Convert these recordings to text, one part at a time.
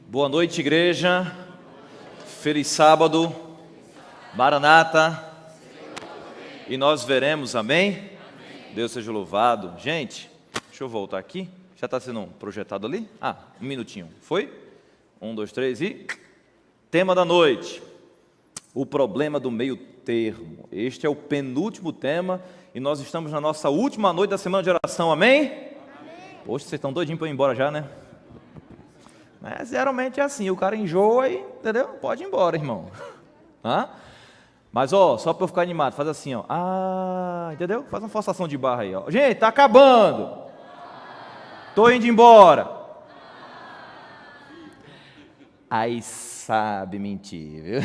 Boa noite, igreja. Feliz sábado. Maranata. E nós veremos, amém? Deus seja louvado. Gente, deixa eu voltar aqui. Já está sendo projetado ali? Um minutinho. Foi? 1, 2, 3 e... Tema da noite: o problema do meio termo. Este é o penúltimo tema e nós estamos na nossa última noite da semana de oração, amém? Amém. Poxa, vocês estão doidinhos para ir embora já, né? Mas geralmente é assim, o cara enjoa e, entendeu? Pode ir embora, irmão. Mas, só para eu ficar animado, faz assim, entendeu? Faz uma forçação de barra aí, ó. Gente, tá acabando. Tô indo embora. Aí sabe mentir, viu?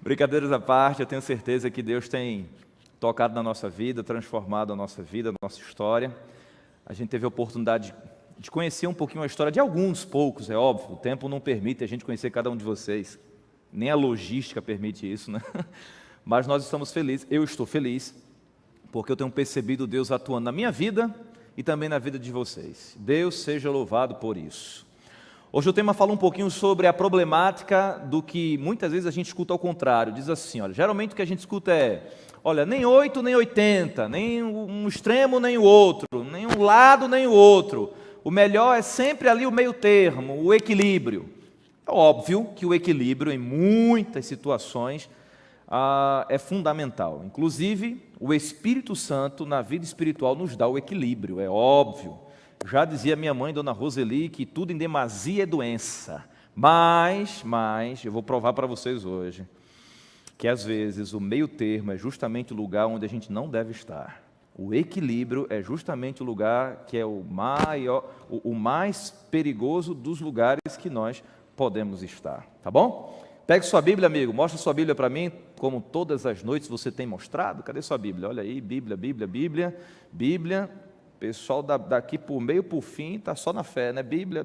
Brincadeiras à parte, eu tenho certeza que Deus tem tocado na nossa vida, transformado a nossa vida, a nossa história. A gente teve a oportunidade de conhecer um pouquinho a história de alguns poucos, é óbvio. O tempo não permite a gente conhecer cada um de vocês. Nem a logística permite isso, né? Mas nós estamos felizes, eu estou feliz, porque eu tenho percebido Deus atuando na minha vida e também na vida de vocês. Deus seja louvado por isso. Hoje o tema fala um pouquinho sobre a problemática do que muitas vezes a gente escuta ao contrário. Diz assim, olha, geralmente o que a gente escuta é, olha, nem 8 nem 80, nem um extremo nem o outro, nem um lado nem o outro. O melhor é sempre ali o meio termo, o equilíbrio. É óbvio que o equilíbrio em muitas situações é fundamental. Inclusive, o Espírito Santo na vida espiritual nos dá o equilíbrio, é óbvio. Já dizia minha mãe, Dona Roseli, que tudo em demasia é doença. Mas, eu vou provar para vocês hoje, que às vezes o meio termo é justamente o lugar onde a gente não deve estar. O equilíbrio é justamente o lugar que é o mais perigoso dos lugares que nós podemos estar. Tá bom? Pegue sua Bíblia, amigo. Mostra sua Bíblia para mim, como todas as noites você tem mostrado. Cadê sua Bíblia? Olha aí, Bíblia. Pessoal daqui por meio, por fim, está só na fé, né? Bíblia,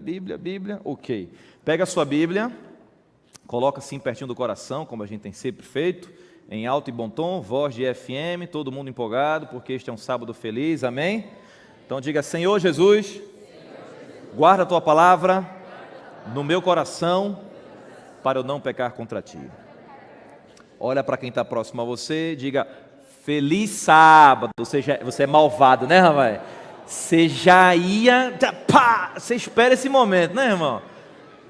ok. Pega a sua Bíblia, coloca assim pertinho do coração, como a gente tem sempre feito, em alto e bom tom, voz de FM, todo mundo empolgado, porque este é um sábado feliz, amém? Então diga, Senhor Jesus, guarda a Tua palavra no meu coração, para eu não pecar contra Ti. Olha para quem está próximo a você, diga, feliz sábado. Você é malvado, né, rapaz? Você já ia... Você espera esse momento, né, irmão?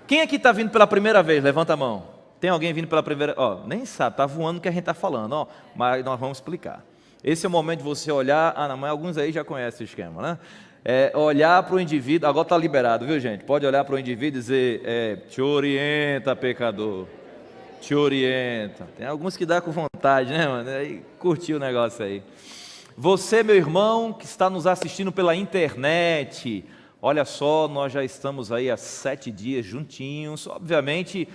Quem aqui está vindo pela primeira vez? Levanta a mão. Tem alguém vindo pela primeira... nem sabe, está voando o que a gente está falando, mas nós vamos explicar. Esse é o momento de você olhar... mas alguns aí já conhecem o esquema, né? Olhar para o indivíduo... Agora está liberado, viu, gente? Pode olhar para o indivíduo e dizer... te orienta, pecador. Te orienta. Tem alguns que dá com vontade, né, mano? Aí curtiu o negócio aí. Você, meu irmão, que está nos assistindo pela internet, olha só, nós já estamos aí há 7 dias juntinhos, obviamente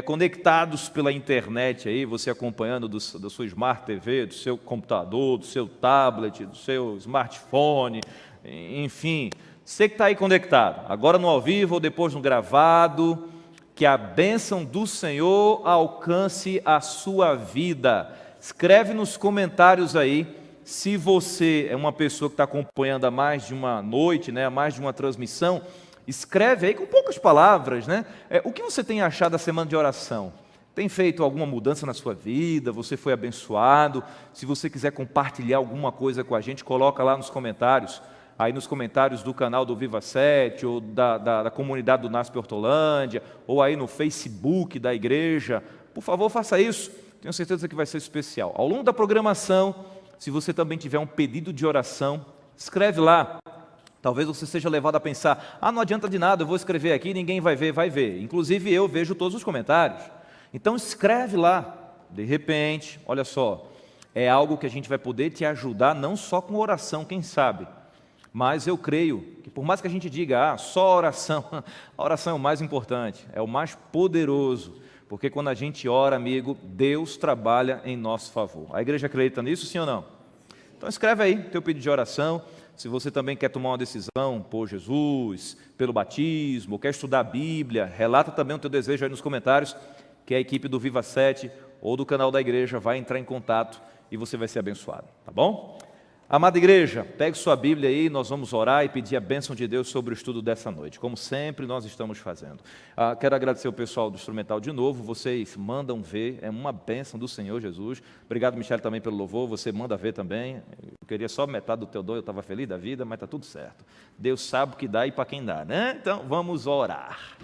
conectados pela internet aí, você acompanhando da sua Smart TV, do seu computador, do seu tablet, do seu smartphone, enfim, você que está aí conectado, agora no ao vivo ou depois no gravado, que a bênção do Senhor alcance a sua vida. Escreve nos comentários aí, se você é uma pessoa que está acompanhando há mais de uma noite, né, há mais de uma transmissão, escreve aí com poucas palavras, né? O que você tem achado da semana de oração? Tem feito alguma mudança na sua vida? Você foi abençoado? Se você quiser compartilhar alguma coisa com a gente, coloca lá nos comentários. Aí nos comentários do canal do Viva 7, ou da comunidade do NASP Hortolândia, ou aí no Facebook da igreja, por favor, faça isso, tenho certeza que vai ser especial. Ao longo da programação, se você também tiver um pedido de oração, escreve lá. Talvez você seja levado a pensar, não adianta de nada, eu vou escrever aqui, ninguém vai ver. Inclusive eu vejo todos os comentários. Então escreve lá, de repente, olha só, é algo que a gente vai poder te ajudar, não só com oração, quem sabe, mas eu creio que por mais que a gente diga, só oração, a oração é o mais importante, é o mais poderoso, porque quando a gente ora, amigo, Deus trabalha em nosso favor. A igreja acredita nisso, sim ou não? Então escreve aí teu pedido de oração, se você também quer tomar uma decisão por Jesus, pelo batismo, quer estudar a Bíblia, relata também o teu desejo aí nos comentários, que a equipe do Viva 7 ou do canal da igreja vai entrar em contato e você vai ser abençoado, tá bom? Amada igreja, pegue sua Bíblia aí, nós vamos orar e pedir a bênção de Deus sobre o estudo dessa noite, como sempre nós estamos fazendo. Quero agradecer o pessoal do Instrumental de novo, vocês mandam ver, é uma bênção do Senhor Jesus. Obrigado, Michele, também pelo louvor, você manda ver também. Eu queria só metade do teu dom, eu estava feliz da vida, mas está tudo certo. Deus sabe o que dá e para quem dá, né? Então, vamos orar.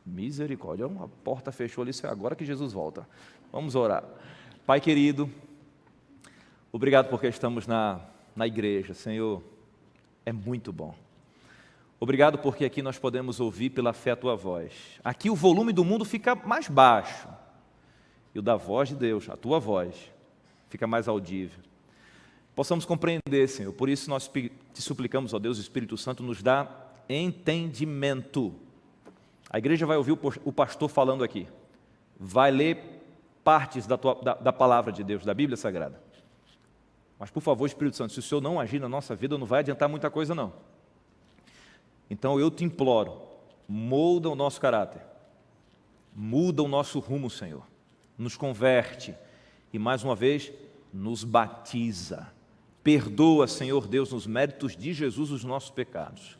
Misericórdia, uma porta fechou ali, isso é agora que Jesus volta. Vamos orar. Pai querido, obrigado porque estamos na igreja, Senhor, é muito bom. Obrigado porque aqui nós podemos ouvir pela fé a Tua voz. Aqui o volume do mundo fica mais baixo, e o da voz de Deus, a Tua voz, fica mais audível. Possamos compreender, Senhor, por isso nós te suplicamos, ó Deus, o Espírito Santo nos dá entendimento. A igreja vai ouvir o pastor falando aqui, vai ler partes da palavra de Deus, da Bíblia Sagrada. Mas, por favor, Espírito Santo, se o Senhor não agir na nossa vida, não vai adiantar muita coisa, não. Então, eu te imploro, molda o nosso caráter, muda o nosso rumo, Senhor, nos converte e, mais uma vez, nos batiza. Perdoa, Senhor Deus, nos méritos de Jesus, os nossos pecados.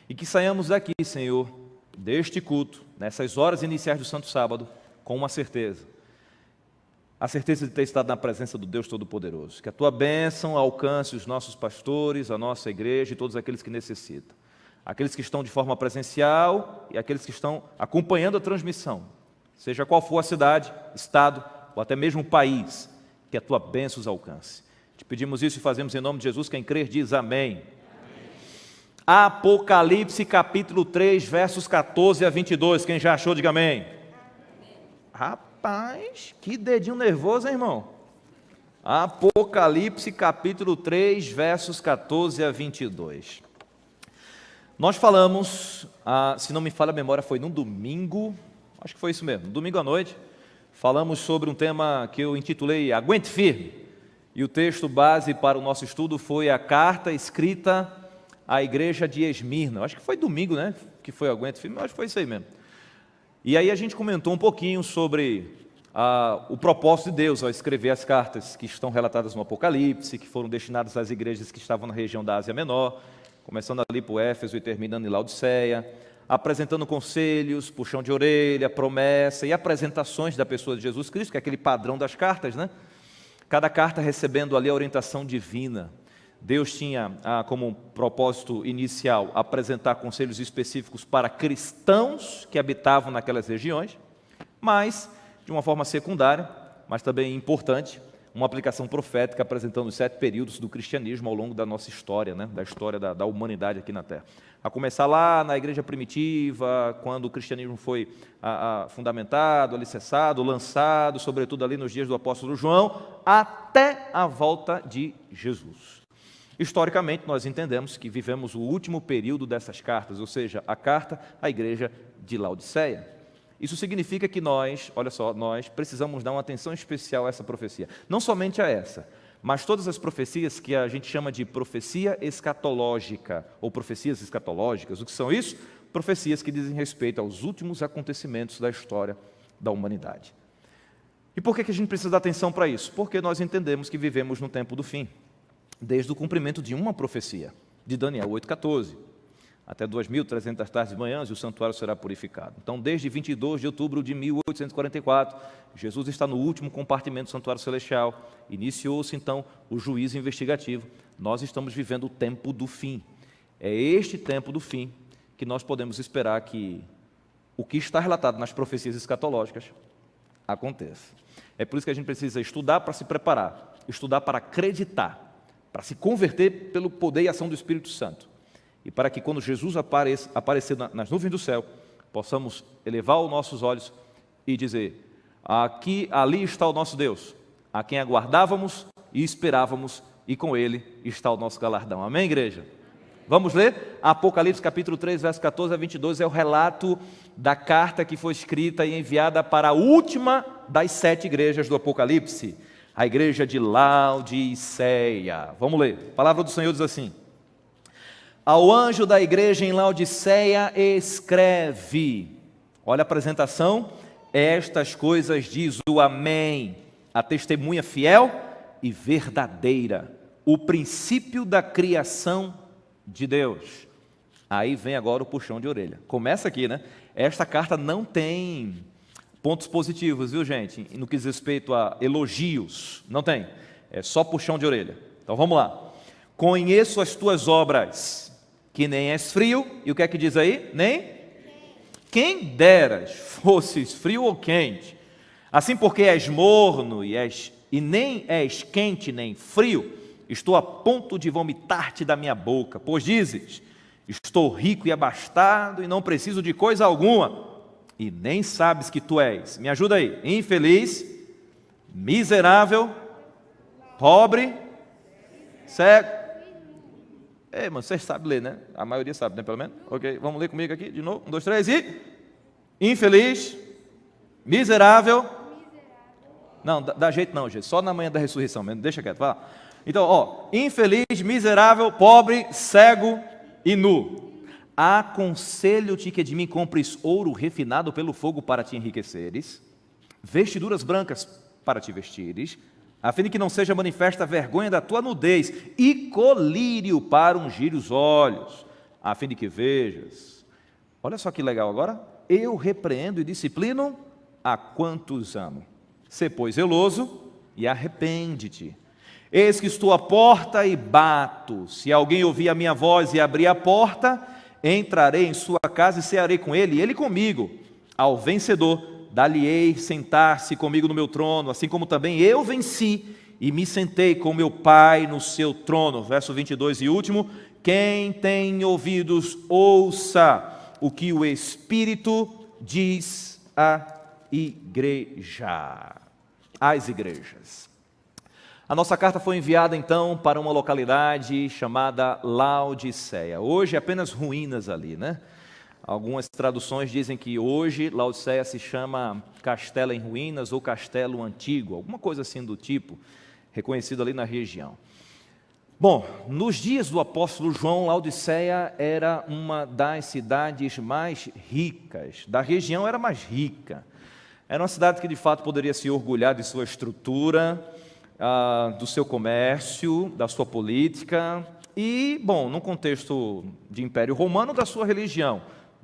E que saiamos daqui, Senhor, deste culto, nessas horas iniciais do Santo Sábado, com uma certeza. A certeza de ter estado na presença do Deus Todo-Poderoso. Que a Tua bênção alcance os nossos pastores, a nossa igreja e todos aqueles que necessitam. Aqueles que estão de forma presencial e aqueles que estão acompanhando a transmissão. Seja qual for a cidade, estado ou até mesmo o país, que a Tua bênção os alcance. Te pedimos isso e fazemos em nome de Jesus. Quem crer diz amém. Apocalipse capítulo 3, versos 14 a 22. Quem já achou, diga amém. Rapaz, que dedinho nervoso, hein, irmão? Apocalipse capítulo 3, versos 14 a 22. Nós falamos, se não me falha a memória, foi num domingo, acho que foi isso mesmo, domingo à noite, falamos sobre um tema que eu intitulei Aguente Firme, e o texto base para o nosso estudo foi a carta escrita à igreja de Esmirna. Acho que foi domingo, né, que foi Aguente Firme, acho que foi isso aí mesmo. E aí a gente comentou um pouquinho sobre o propósito de Deus ao escrever as cartas que estão relatadas no Apocalipse, que foram destinadas às igrejas que estavam na região da Ásia Menor, começando ali por Éfeso e terminando em Laodiceia, apresentando conselhos, puxão de orelha, promessa e apresentações da pessoa de Jesus Cristo, que é aquele padrão das cartas, né? Cada carta recebendo ali a orientação divina. Deus tinha como propósito inicial apresentar conselhos específicos para cristãos que habitavam naquelas regiões, mas, de uma forma secundária, mas também importante, uma aplicação profética apresentando os 7 períodos do cristianismo ao longo da nossa história, né? Da história da humanidade aqui na Terra. A começar lá na igreja primitiva, quando o cristianismo foi fundamentado, alicerçado, lançado, sobretudo ali nos dias do apóstolo João, até a volta de Jesus. Historicamente, nós entendemos que vivemos o último período dessas cartas, ou seja, a carta à igreja de Laodiceia. Isso significa que nós precisamos dar uma atenção especial a essa profecia. Não somente a essa, mas todas as profecias que a gente chama de profecia escatológica, ou profecias escatológicas. O que são isso? Profecias que dizem respeito aos últimos acontecimentos da história da humanidade. E por que a gente precisa dar atenção para isso? Porque nós entendemos que vivemos no tempo do fim, desde o cumprimento de uma profecia, de Daniel 8,14. Até 2.300 tardes e manhãs, e o santuário será purificado. Então, desde 22 de outubro de 1844, Jesus está no último compartimento do santuário celestial. Iniciou-se, então, o juízo investigativo. Nós estamos vivendo o tempo do fim. É este tempo do fim que nós podemos esperar que o que está relatado nas profecias escatológicas aconteça. É por isso que a gente precisa estudar para se preparar, estudar para acreditar, para se converter pelo poder e ação do Espírito Santo. E para que quando Jesus aparecer nas nuvens do céu, possamos elevar os nossos olhos e dizer, ali está o nosso Deus, a quem aguardávamos e esperávamos, e com Ele está o nosso galardão. Amém, igreja? Vamos ler? Apocalipse capítulo 3, versos 14 a 22, é o relato da carta que foi escrita e enviada para a última das 7 igrejas do Apocalipse, a igreja de Laodiceia. Vamos ler. A palavra do Senhor diz assim: ao anjo da igreja em Laodiceia escreve. Olha a apresentação. Estas coisas diz o Amém, a testemunha fiel e verdadeira, o princípio da criação de Deus. Aí vem agora o puxão de orelha. Começa aqui, né? Esta carta não tem pontos positivos, viu, gente? No que diz respeito a elogios, não tem. É só puxão de orelha. Então vamos lá. Conheço as tuas obras, que nem és frio. E o que é que diz aí? Nem? Quem deras fosses frio ou quente. Assim porque és morno e nem és quente nem frio, estou a ponto de vomitar-te da minha boca. Pois dizes, estou rico e abastado e não preciso de coisa alguma. E nem sabes que tu és, me ajuda aí, infeliz, miserável, pobre, cego. Mano, vocês sabem ler, né? A maioria sabe, né, pelo menos? Ok, vamos ler comigo aqui de novo. 1, 2, 3 e... infeliz, miserável... Não, dá jeito não, gente. Só na manhã da ressurreição mesmo. Deixa quieto, vai lá. Então, infeliz, miserável, pobre, cego e nu. Aconselho-te que de mim compres ouro refinado pelo fogo para te enriqueceres, vestiduras brancas para te vestires, a fim de que não seja manifesta a vergonha da tua nudez, e colírio para ungir os olhos, a fim de que vejas. Olha só que legal agora. Eu repreendo e disciplino a quantos amo. Sê, pois, zeloso e arrepende-te. Eis que estou à porta e bato. Se alguém ouvir a minha voz e abrir a porta, entrarei em sua casa e cearei com ele, e ele comigo. Ao vencedor, dar-lhe-ei sentar-se comigo no meu trono, assim como também eu venci e me sentei com meu Pai no seu trono. Verso 22 e último. Quem tem ouvidos, ouça o que o Espírito diz à igreja. Às igrejas. A nossa carta foi enviada então para uma localidade chamada Laodiceia. Hoje é apenas ruínas ali, né? Algumas traduções dizem que hoje Laodiceia se chama Castelo em Ruínas ou Castelo Antigo, alguma coisa assim do tipo, reconhecido ali na região. Bom, nos dias do apóstolo João, Laodiceia era uma das cidades mais ricas, da região era mais rica. Era uma cidade que de fato poderia se orgulhar de sua estrutura, do seu comércio, da sua política e, bom, num contexto de Império Romano, da sua religião,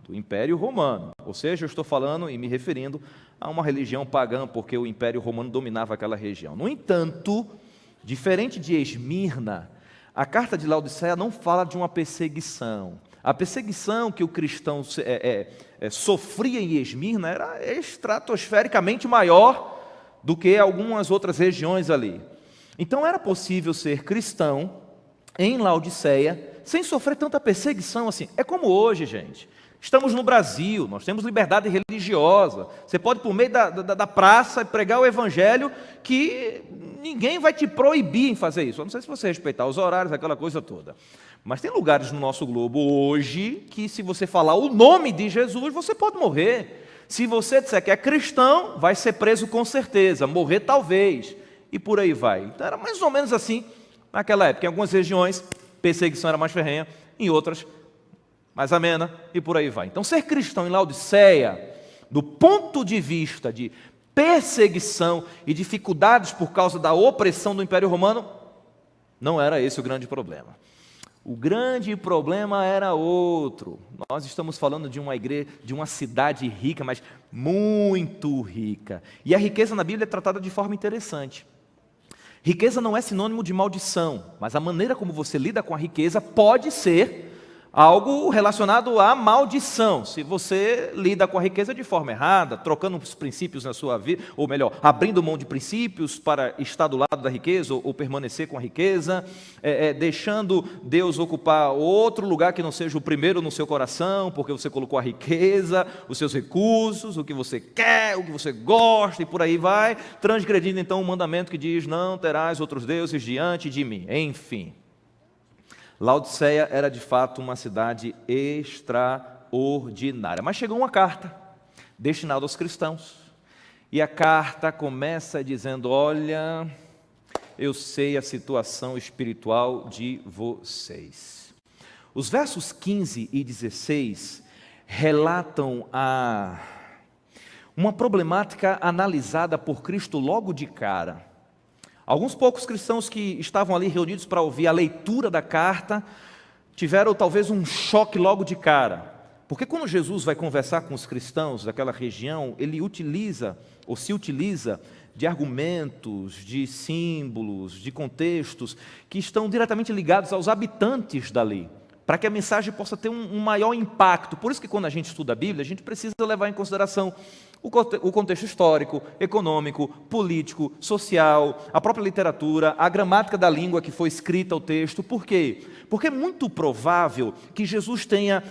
do Império Romano. Ou seja, eu estou falando e me referindo a uma religião pagã, porque o Império Romano dominava aquela região. No entanto, diferente de Esmirna, a carta de Laodiceia não fala de uma perseguição. A perseguição que o cristão sofria em Esmirna era estratosfericamente maior do que algumas outras regiões ali. Então era possível ser cristão em Laodiceia sem sofrer tanta perseguição assim. É como hoje, gente. Estamos no Brasil, nós temos liberdade religiosa. Você pode, por meio da praça, pregar o evangelho, que ninguém vai te proibir em fazer isso. Eu não sei se você respeitar os horários, aquela coisa toda. Mas tem lugares no nosso globo hoje que, se você falar o nome de Jesus, você pode morrer. Se você disser que é cristão, vai ser preso com certeza, morrer talvez, e por aí vai. Então era mais ou menos assim naquela época. Em algumas regiões, perseguição era mais ferrenha, em outras, mais amena, e por aí vai. Então ser cristão em Laodiceia, do ponto de vista de perseguição e dificuldades por causa da opressão do Império Romano, não era esse o grande problema. O grande problema era outro. Nós estamos falando de uma igreja, de uma cidade rica, mas muito rica. E a riqueza na Bíblia é tratada de forma interessante. Riqueza não é sinônimo de maldição, mas a maneira como você lida com a riqueza pode ser algo relacionado à maldição. Se você lida com a riqueza de forma errada, trocando os princípios na sua vida, ou melhor, abrindo mão de princípios para estar do lado da riqueza ou permanecer com a riqueza, deixando Deus ocupar outro lugar que não seja o primeiro no seu coração, porque você colocou a riqueza, os seus recursos, o que você quer, o que você gosta e por aí vai, transgredindo então o mandamento que diz: não terás outros deuses diante de mim. Enfim. Laodiceia era de fato uma cidade extraordinária. Mas chegou uma carta destinada aos cristãos. E a carta começa dizendo: olha, eu sei a situação espiritual de vocês. Os versos 15 e 16 relatam uma problemática analisada por Cristo logo de cara. Alguns poucos cristãos que estavam ali reunidos para ouvir a leitura da carta tiveram talvez um choque logo de cara. Porque quando Jesus vai conversar com os cristãos daquela região, ele utiliza, ou se utiliza, de argumentos, de símbolos, de contextos que estão diretamente ligados aos habitantes dali, para que a mensagem possa ter um maior impacto. Por isso que quando a gente estuda a Bíblia, a gente precisa levar em consideração o contexto histórico, econômico, político, social, a própria literatura, a gramática da língua que foi escrita o texto. Por quê? Porque é muito provável que Jesus tenha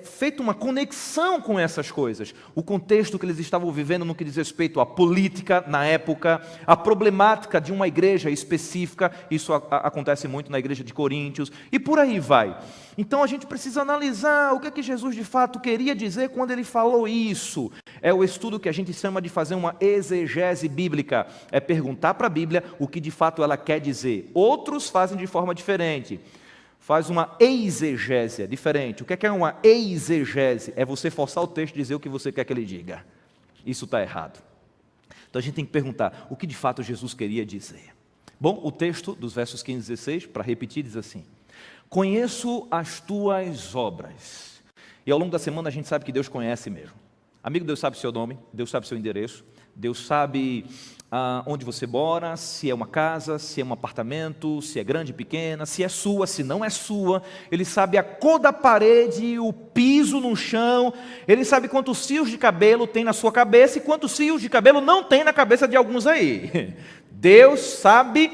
feito uma conexão com essas coisas. O contexto que eles estavam vivendo no que diz respeito à política na época, a problemática de uma igreja específica, isso acontece muito na igreja de Coríntios, e por aí vai. Então a gente precisa analisar o que é que Jesus de fato queria dizer quando ele falou isso. É o estudo que a gente chama de fazer uma exegese bíblica, é perguntar para a Bíblia o que de fato ela quer dizer. Outros fazem de forma diferente. Faz uma exegese, diferente. O que é uma exegese? É você forçar o texto e dizer o que você quer que ele diga. Isso está errado. Então a gente tem que perguntar o que de fato Jesus queria dizer. Bom, o texto dos versos 15 e 16, para repetir, diz assim: conheço as tuas obras. E ao longo da semana a gente sabe que Deus conhece mesmo. Amigo, Deus sabe seu nome, Deus sabe seu endereço, Deus sabe onde você mora, se é uma casa, se é um apartamento, se é grande, pequena, se é sua, se não é sua. Ele sabe a cor da parede, o piso no chão. Ele sabe quantos fios de cabelo tem na sua cabeça e quantos fios de cabelo não tem na cabeça de alguns aí. Deus sabe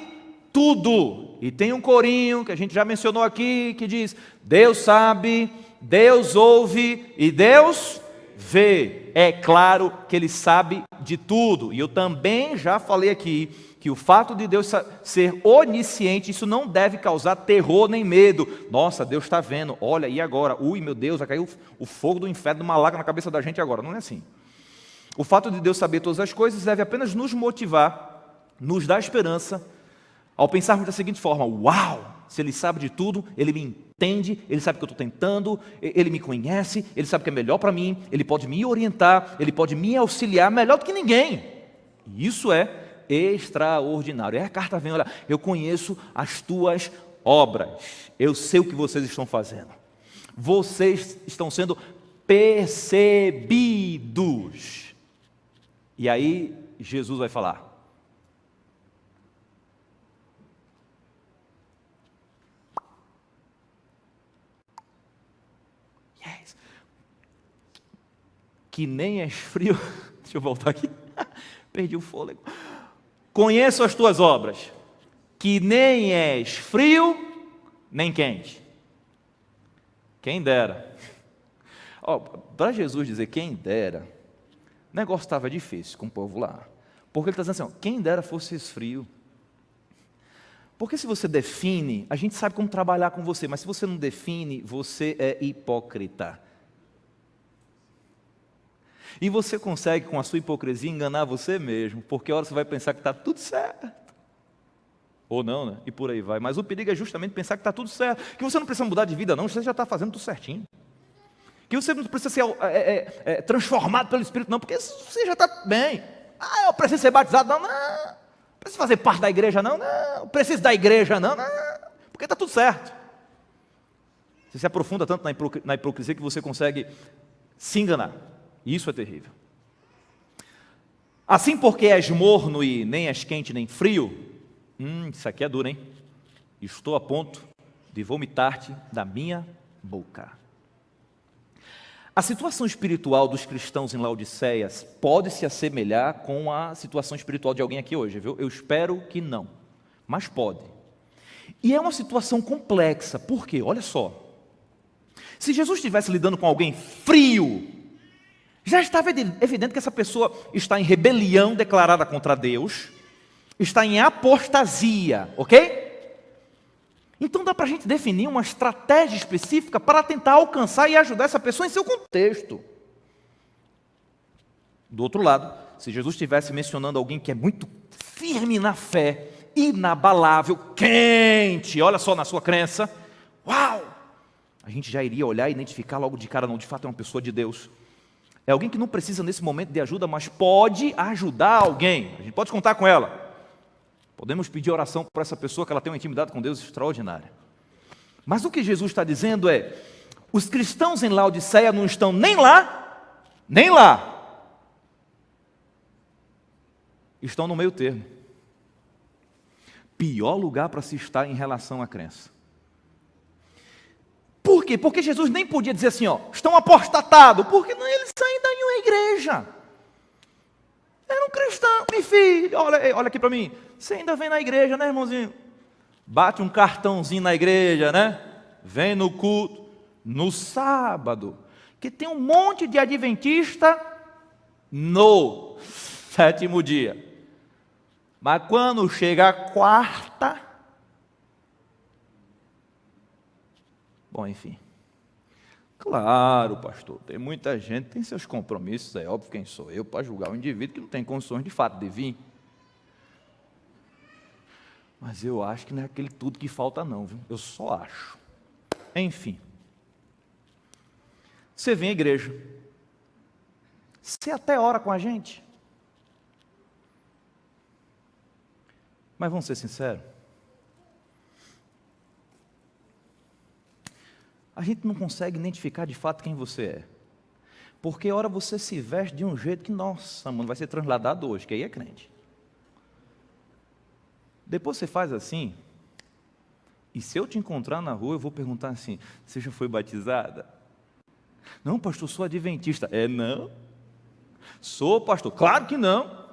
tudo. E tem um corinho que a gente já mencionou aqui, que diz: Deus sabe, Deus ouve e Deus vê. É claro que Ele sabe de tudo. E eu também já falei aqui que o fato de Deus ser onisciente, isso não deve causar terror nem medo. Nossa, Deus está vendo, olha, e agora? Ui, meu Deus, vai cair o fogo do inferno, uma laca na cabeça da gente agora. Não é assim. O fato de Deus saber todas as coisas deve apenas nos motivar, nos dar esperança, ao pensarmos da seguinte forma: uau, se Ele sabe de tudo, Ele me entende, Ele sabe o que eu estou tentando, Ele me conhece, Ele sabe o que é melhor para mim, Ele pode me orientar, Ele pode me auxiliar melhor do que ninguém. E isso é extraordinário. A carta vem, olha, eu conheço as tuas obras, eu sei o que vocês estão fazendo, vocês estão sendo percebidos. E aí Jesus vai falar: que nem és frio. Deixa eu voltar aqui. Perdi o fôlego. Conheço as tuas obras, que nem és frio, nem quente. Quem dera. Para Jesus dizer quem dera, o negócio estava difícil com o povo lá. Porque ele está dizendo assim: quem dera fosses frio. Porque se você define, a gente sabe como trabalhar com você, mas se você não define, você é hipócrita. E você consegue, com a sua hipocrisia, enganar você mesmo, porque a hora você vai pensar que está tudo certo. Ou não, né? E por aí vai. Mas o perigo é justamente pensar que está tudo certo, que você não precisa mudar de vida não, você já está fazendo tudo certinho. Que você não precisa ser transformado pelo Espírito não, porque você já está bem. Eu preciso ser batizado, não. Preciso fazer parte da igreja, não. Preciso da igreja, não. Porque está tudo certo. Você se aprofunda tanto na hipocrisia que você consegue se enganar. Isso é terrível. Assim, porque és morno e nem és quente nem frio, isso aqui é duro, hein? Estou a ponto de vomitar-te da minha boca. A situação espiritual dos cristãos em Laodiceia pode se assemelhar com a situação espiritual de alguém aqui hoje, viu? Eu espero que não, mas pode. E é uma situação complexa, por quê? Olha só. Se Jesus estivesse lidando com alguém frio, já estava evidente que essa pessoa está em rebelião declarada contra Deus, está em apostasia, ok? Então dá para a gente definir uma estratégia específica para tentar alcançar e ajudar essa pessoa em seu contexto. Do outro lado, se Jesus estivesse mencionando alguém que é muito firme na fé, inabalável, quente, olha só na sua crença, uau! A gente já iria olhar e identificar logo de cara, não, de fato é uma pessoa de Deus. É alguém que não precisa nesse momento de ajuda, mas pode ajudar alguém. A gente pode contar com ela. Podemos pedir oração para essa pessoa, que ela tem uma intimidade com Deus extraordinária. Mas o que Jesus está dizendo é, os cristãos em Laodiceia não estão nem lá, nem lá. Estão no meio termo. Pior lugar para se estar em relação à crença. Por quê? Porque Jesus nem podia dizer assim, ó, estão apostatados, porque não, eles ainda iam à igreja. Era um cristão, meu filho, olha aqui para mim, você ainda vem na igreja, né, irmãozinho? Bate um cartãozinho na igreja, né? Vem no culto, no sábado, que tem um monte de adventista no 7º dia. Mas quando chega a quarta, bom, enfim. Claro, pastor, tem muita gente, tem seus compromissos, é óbvio, quem sou eu para julgar um indivíduo que não tem condições de fato de vir. Mas eu acho que não é aquele tudo que falta não, viu? Eu só acho. Enfim. Você vem à igreja. Você até ora com a gente. Mas vamos ser sinceros. A gente não consegue identificar de fato quem você é. Porque ora você se veste de um jeito que, nossa, mano, vai ser transladado hoje, que aí é crente. Depois você faz assim, e se eu te encontrar na rua, eu vou perguntar assim, você já foi batizada? Não, pastor, sou adventista. É, não? Sou, pastor. Claro que não.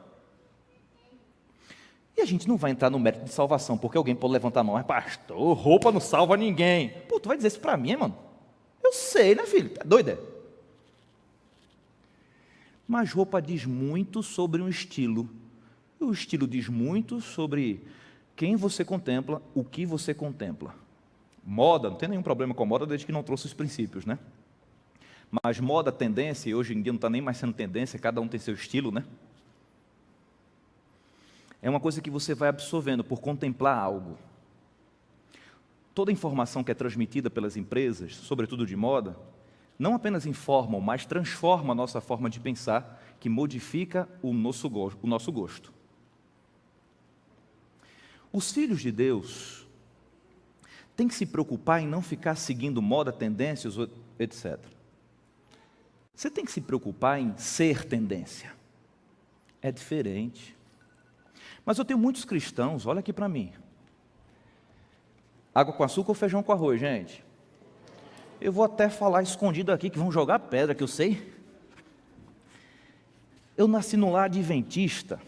E a gente não vai entrar no mérito de salvação, porque alguém pode levantar a mão, mas pastor, roupa não salva ninguém. Pô, tu vai dizer isso para mim, mano? Eu sei, né, filho? Tá doido, é? Mas roupa diz muito sobre um estilo. E o estilo diz muito sobre quem você contempla, o que você contempla. Moda, não tem nenhum problema com moda, desde que não trouxe os princípios, né? Mas moda, tendência, e hoje em dia não está nem mais sendo tendência, cada um tem seu estilo, né? É uma coisa que você vai absorvendo por contemplar algo. Toda informação que é transmitida pelas empresas, sobretudo de moda, não apenas informam, mas transforma a nossa forma de pensar, que modifica o nosso gosto. Os filhos de Deus têm que se preocupar em não ficar seguindo moda, tendências, etc. Você tem que se preocupar em ser tendência. É diferente. Mas eu tenho muitos cristãos, olha aqui para mim. Água com açúcar ou feijão com arroz, gente? Eu vou até falar escondido aqui, que vão jogar pedra, que eu sei. Eu nasci num lar adventista.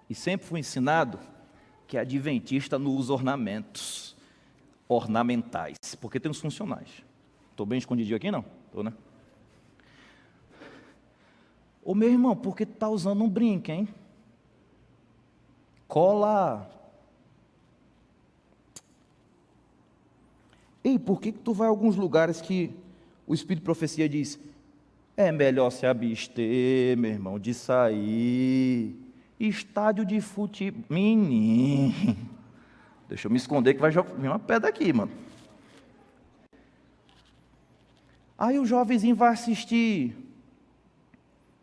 E sempre fui ensinado que adventista não usa ornamentos ornamentais, porque tem os funcionais. Estou bem escondidinho aqui, não? Estou, né? Ô meu irmão, por que tu está usando um brinco, hein? Cola. Ei, por que tu vai a alguns lugares que o Espírito de Profecia diz, é melhor se abster, meu irmão, de sair. Estádio de futebol. Menino. Deixa eu me esconder que vai vir uma pedra aqui, mano. Aí o jovenzinho vai assistir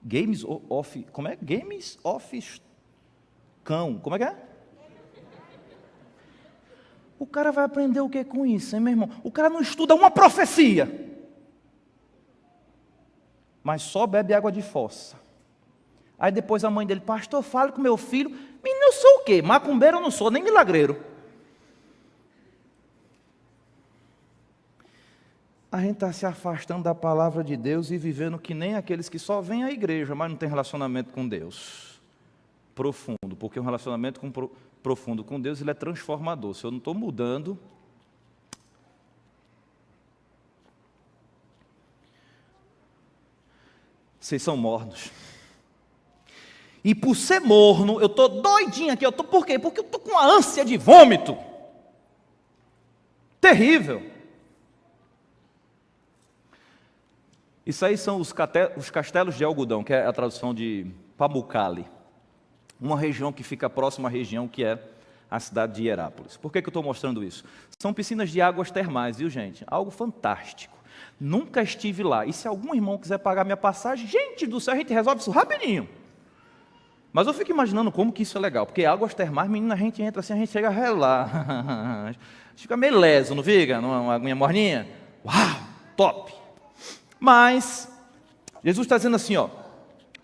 Games of... Como é? Games of... Cão. Como é que é? O cara vai aprender o que com isso, hein, meu irmão? O cara não estuda uma profecia. Mas só bebe água de fossa. Aí depois a mãe dele, pastor, fale com meu filho. Menino, eu sou o quê? Macumbeiro eu não sou, nem milagreiro. A gente está se afastando da palavra de Deus e vivendo que nem aqueles que só vêm à igreja, mas não tem relacionamento com Deus profundo, porque um relacionamento profundo com Deus, ele é transformador. Se eu não estou mudando, vocês são mornos. E por ser morno, eu estou doidinho aqui. Por quê? Porque eu estou com uma ânsia de vômito. Terrível. Isso aí são os castelos de algodão, que é a tradução de Pamukkale. Uma região que fica próxima à região que é a cidade de Hierápolis. Por que eu estou mostrando isso? São piscinas de águas termais, viu, gente? Algo fantástico. Nunca estive lá. E se algum irmão quiser pagar minha passagem, gente do céu, a gente resolve isso rapidinho. Mas eu fico imaginando como que isso é legal, porque águas termais, menina, a gente entra assim, a gente chega a relar. Fica meio leso, não fica? Numa aguinha morninha? Uau, top! Mas, Jesus está dizendo assim, ó,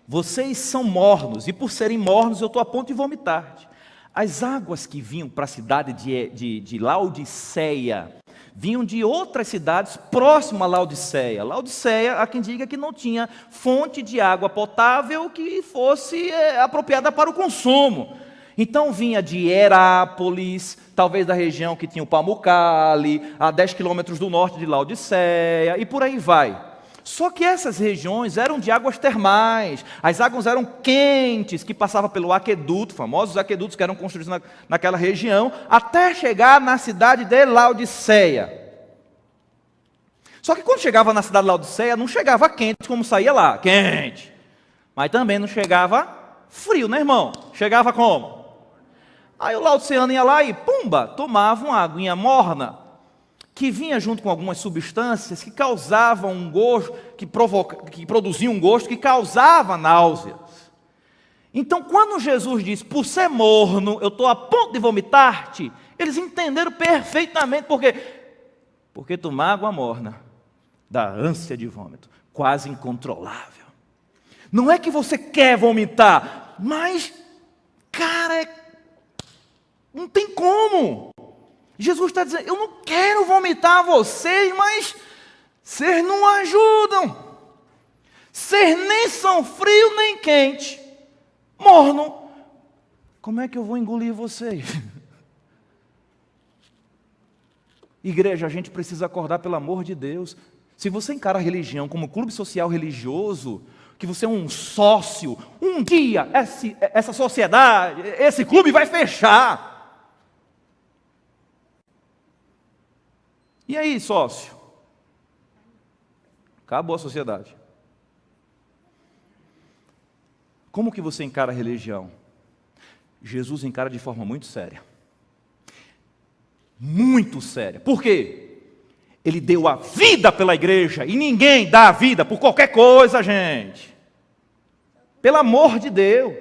vocês são mornos, e por serem mornos eu estou a ponto de vomitar. As águas que vinham para a cidade de Laodiceia, vinham de outras cidades próximas a Laodiceia. Laodiceia, há quem diga que não tinha fonte de água potável que fosse apropriada para o consumo. Então vinha de Herápolis, talvez da região que tinha o Pamukkale, a 10 quilômetros do norte de Laodiceia, e por aí vai. Só que essas regiões eram de águas termais, as águas eram quentes, que passavam pelo aqueduto, famosos aquedutos que eram construídos naquela região, até chegar na cidade de Laodiceia. Só que quando chegava na cidade de Laodiceia, não chegava quente como saía lá, quente. Mas também não chegava frio, né, irmão? Chegava como? Aí o laodiceano ia lá e, pumba, tomava uma aguinha morna, que vinha junto com algumas substâncias que causavam um gosto, que produziam um gosto que causava náuseas. Então, quando Jesus disse, por ser morno, eu estou a ponto de vomitar-te, eles entenderam perfeitamente por quê. Porque tomar água morna dá ânsia de vômito, quase incontrolável. Não é que você quer vomitar, mas, cara, não tem como. Jesus está dizendo, eu não quero vomitar vocês, mas vocês não ajudam. Vocês nem são frio nem quente. Morno. Como é que eu vou engolir vocês? Igreja, a gente precisa acordar, pelo amor de Deus. Se você encara a religião como clube social religioso, que você é um sócio, um dia essa sociedade, esse clube vai fechar. E aí, sócio? Acabou a sociedade. Como que você encara a religião? Jesus encara de forma muito séria. Muito séria. Por quê? Ele deu a vida pela igreja, e ninguém dá a vida por qualquer coisa, gente. Pelo amor de Deus.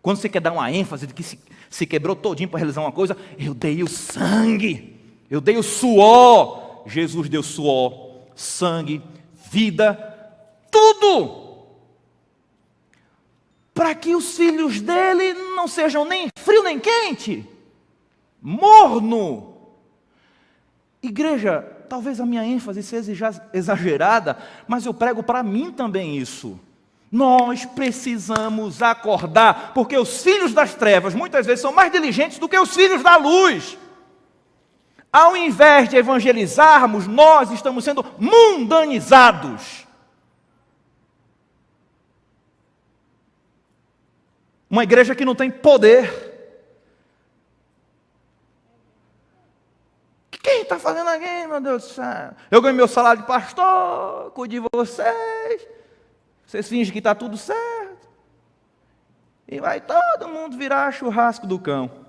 Quando você quer dar uma ênfase de que se quebrou todinho para realizar uma coisa, eu dei o sangue. Eu dei o suor, Jesus deu suor, sangue, vida, tudo, para que os filhos dele não sejam nem frio nem quente, morno. Igreja, talvez a minha ênfase seja exagerada, mas eu prego para mim também isso. Nós precisamos acordar, porque os filhos das trevas muitas vezes são mais diligentes do que os filhos da luz. Ao invés de evangelizarmos, nós estamos sendo mundanizados. Uma igreja que não tem poder. Quem está fazendo aqui, meu Deus do céu? Eu ganho meu salário de pastor, cuido de vocês. Vocês fingem que está tudo certo. E vai todo mundo virar churrasco do cão.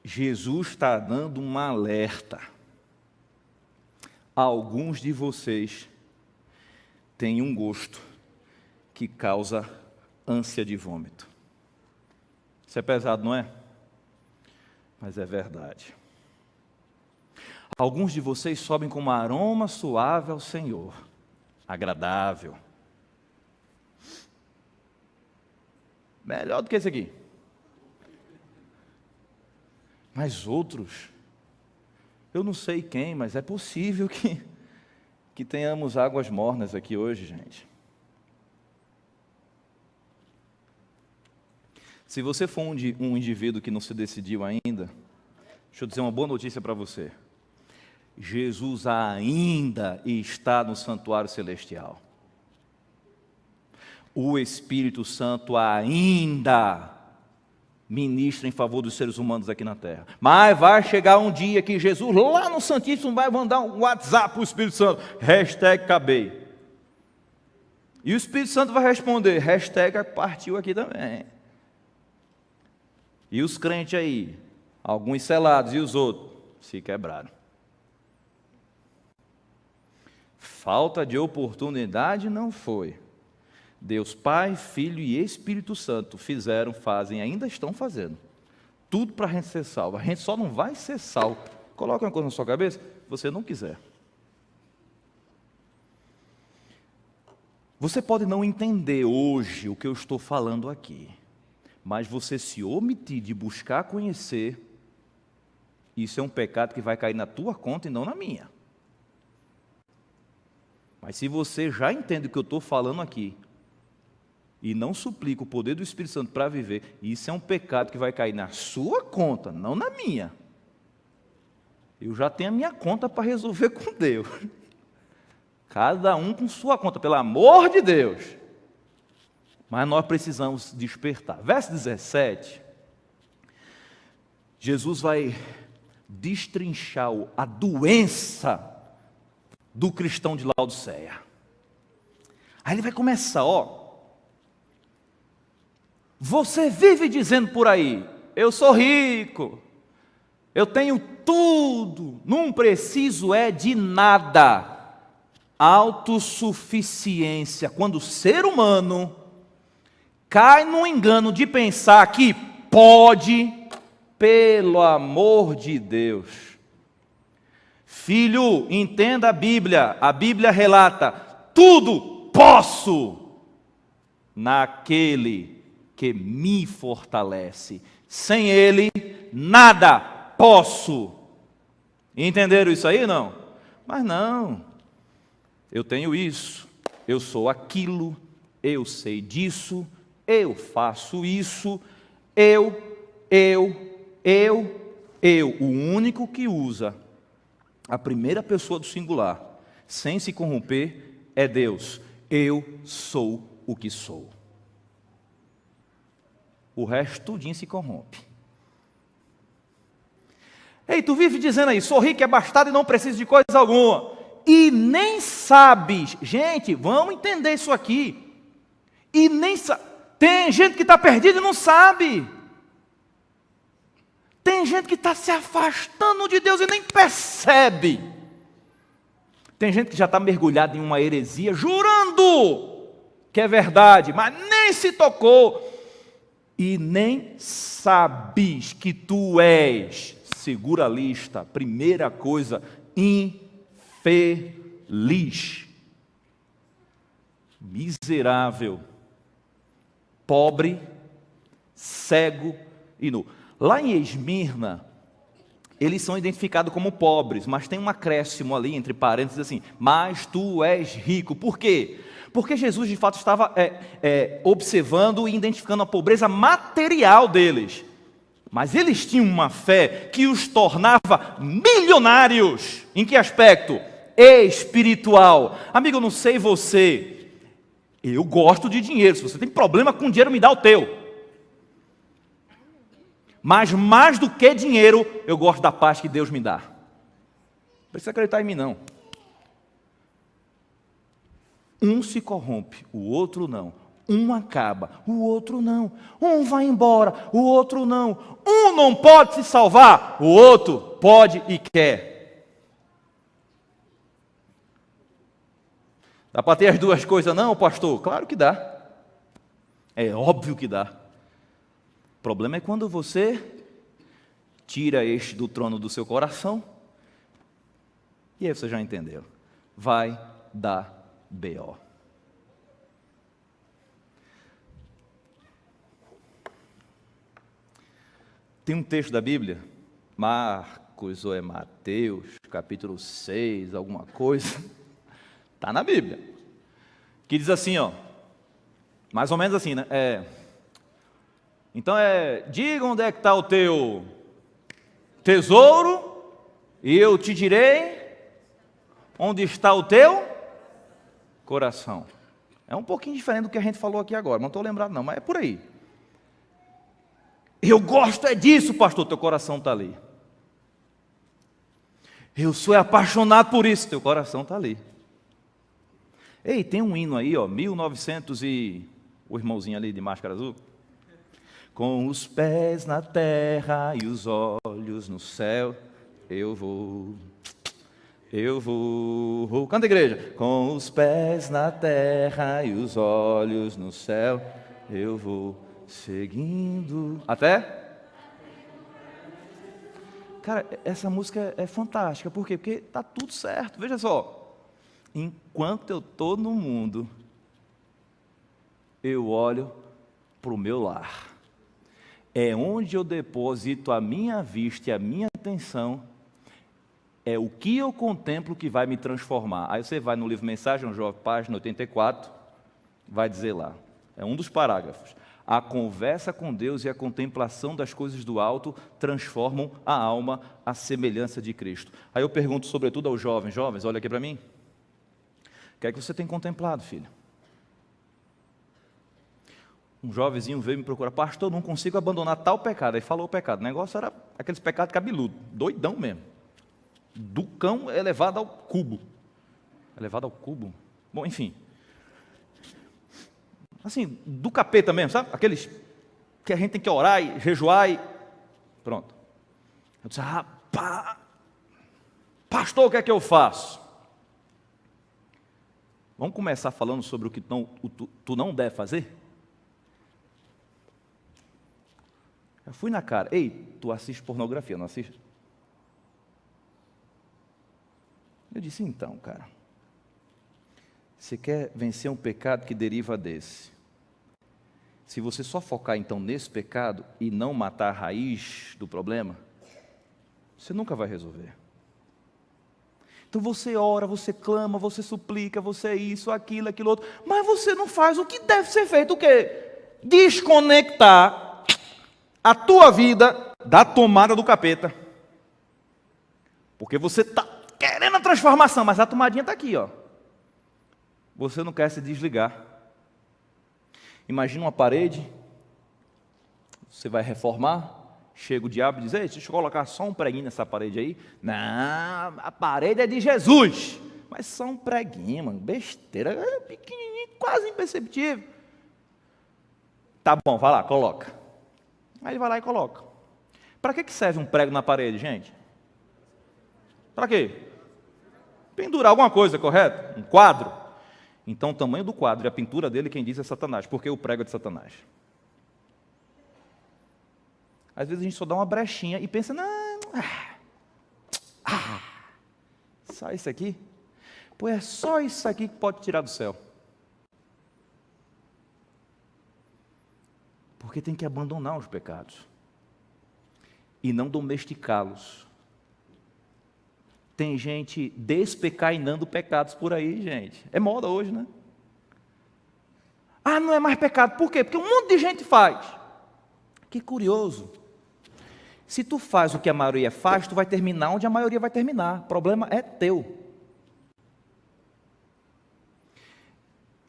Jesus está dando um alerta. Alguns de vocês têm um gosto que causa ânsia de vômito. Isso é pesado, não é? Mas é verdade. Alguns de vocês sobem com um aroma suave ao Senhor, agradável. Melhor do que esse aqui. Mas outros, eu não sei quem, mas é possível que tenhamos águas mornas aqui hoje, gente. Se você for um indivíduo que não se decidiu ainda, deixa eu dizer uma boa notícia para você. Jesus ainda está no santuário celestial. O Espírito Santo ainda ministra em favor dos seres humanos aqui na terra. Mas vai chegar um dia que Jesus, lá no Santíssimo, vai mandar um WhatsApp para o Espírito Santo, #acabei. E o Espírito Santo vai responder, #partiu aqui também. E os crentes aí, alguns selados e os outros, se quebraram. Falta de oportunidade não foi. Deus Pai, Filho e Espírito Santo fizeram, fazem, ainda estão fazendo. Tudo para a gente ser salvo. A gente só não vai ser salvo. Coloca uma coisa na sua cabeça, se você não quiser. Você pode não entender hoje o que eu estou falando aqui, mas você se omitir de buscar conhecer, isso é um pecado que vai cair na tua conta e não na minha. Mas se você já entende o que eu estou falando aqui, e não suplica o poder do Espírito Santo para viver, isso é um pecado que vai cair na sua conta, não na minha. Eu já tenho a minha conta para resolver com Deus. Cada um com sua conta, pelo amor de Deus. Mas nós precisamos despertar. Verso 17. Jesus vai destrinchar a doença do cristão de Laodiceia. Aí ele vai começar, você vive dizendo por aí, eu sou rico, eu tenho tudo, não preciso de nada. Autossuficiência, quando o ser humano cai no engano de pensar que pode, pelo amor de Deus. Filho, entenda a Bíblia relata, tudo posso naquele que me fortalece. Sem Ele, nada posso. Entenderam isso aí, não? Mas não. Eu tenho isso, eu sou aquilo, eu sei disso, eu faço isso, o único que usa a primeira pessoa do singular, sem se corromper, é Deus. Eu sou o que sou. O resto tudinho se corrompe. Ei, tu vive dizendo aí, sou rico, abastado e não preciso de coisa alguma. E nem sabes, gente, vamos entender isso aqui. E nem tem gente que está perdida e não sabe. Tem gente que está se afastando de Deus e nem percebe. Tem gente que já está mergulhada em uma heresia, jurando que é verdade, mas nem se tocou. E nem sabes que tu és, segura a lista, primeira coisa, infeliz, miserável, pobre, cego e nu. Lá em Esmirna, eles são identificados como pobres, mas tem um acréscimo ali, entre parênteses, assim, mas tu és rico. Por quê? Porque Jesus, de fato, estava observando e identificando a pobreza material deles. Mas eles tinham uma fé que os tornava milionários. Em que aspecto? Espiritual. Amigo, eu não sei você, eu gosto de dinheiro. Se você tem problema com dinheiro, me dá o teu. Mas mais do que dinheiro, eu gosto da paz que Deus me dá. Não precisa acreditar em mim, não. Um se corrompe, o outro não. Um acaba, o outro não. Um vai embora, o outro não. Um não pode se salvar, o outro pode e quer. Dá para ter as duas coisas não, pastor? Claro que dá. É óbvio que dá. O problema é quando você tira este do trono do seu coração. E aí você já entendeu. Vai dar B.O. Tem um texto da Bíblia, Marcos ou Mateus, capítulo 6, alguma coisa, está na Bíblia, que diz assim, mais ou menos assim, né? Então diga onde é que está o teu tesouro, e eu te direi onde está o teu coração. É um pouquinho diferente do que a gente falou aqui agora, não estou lembrado não, mas é por aí. Eu gosto disso, pastor, teu coração está ali. Eu sou apaixonado por isso, teu coração está ali. Ei, tem um hino aí, 1900 e... o irmãozinho ali de máscara azul. Com os pés na terra e os olhos no céu, eu vou Eu vou, canta igreja, com os pés na terra e os olhos no céu, eu vou seguindo, até? Cara, essa música é fantástica, por quê? Porque tá tudo certo, veja só, enquanto eu estou no mundo, eu olho para o meu lar, é onde eu deposito a minha vista e a minha atenção, é o que eu contemplo que vai me transformar. Aí você vai no livro Mensagem, Jovem, página 84, vai dizer lá, é um dos parágrafos. A conversa com Deus e a contemplação das coisas do alto transformam a alma à semelhança de Cristo. Aí eu pergunto sobretudo aos jovens, olha aqui para mim. O que é que você tem contemplado, filho? Um jovenzinho veio me procurar, pastor, não consigo abandonar tal pecado. Aí falou o pecado, o negócio era aqueles pecados cabeludos, doidão mesmo. Do cão elevado ao cubo. Elevado ao cubo? Bom, enfim. Assim, do capeta mesmo, sabe? Aqueles que a gente tem que orar e jejuar e... Pronto. Eu disse, rapaz, pastor, o que é que eu faço? Vamos começar falando sobre o que tu não deve fazer? Eu fui na cara, ei, tu assiste pornografia, não assiste? Eu disse, então, cara, você quer vencer um pecado que deriva desse? Se você só focar então nesse pecado e não matar a raiz do problema, você nunca vai resolver. Então você ora, você clama, você suplica, você isso, aquilo, aquilo outro, mas você não faz o que deve ser feito, o quê? Desconectar a tua vida da tomada do capeta. Porque você está querendo a transformação, mas a tomadinha está aqui, ó. Você não quer se desligar. Imagina uma parede, você vai reformar, chega o diabo e diz, ei, deixa eu colocar só um preguinho nessa parede aí. Não, a parede é de Jesus. Mas só um preguinho, mano, besteira, pequenininho, quase imperceptível. Tá bom, vai lá, coloca. Aí ele vai lá e coloca. Para que serve um prego na parede, gente? Para quê? Pendurar alguma coisa, correto? Um quadro. Então o tamanho do quadro e a pintura dele, quem diz é Satanás, porque o prego é de Satanás. Às vezes a gente só dá uma brechinha e pensa, não, só isso aqui? Pô, é só isso aqui que pode tirar do céu. Porque tem que abandonar os pecados e não domesticá-los. Tem gente despecainando pecados por aí, gente. É moda hoje, né? Ah, não é mais pecado. Por quê? Porque um monte de gente faz. Que curioso. Se tu faz o que a maioria faz, tu vai terminar onde a maioria vai terminar. O problema é teu.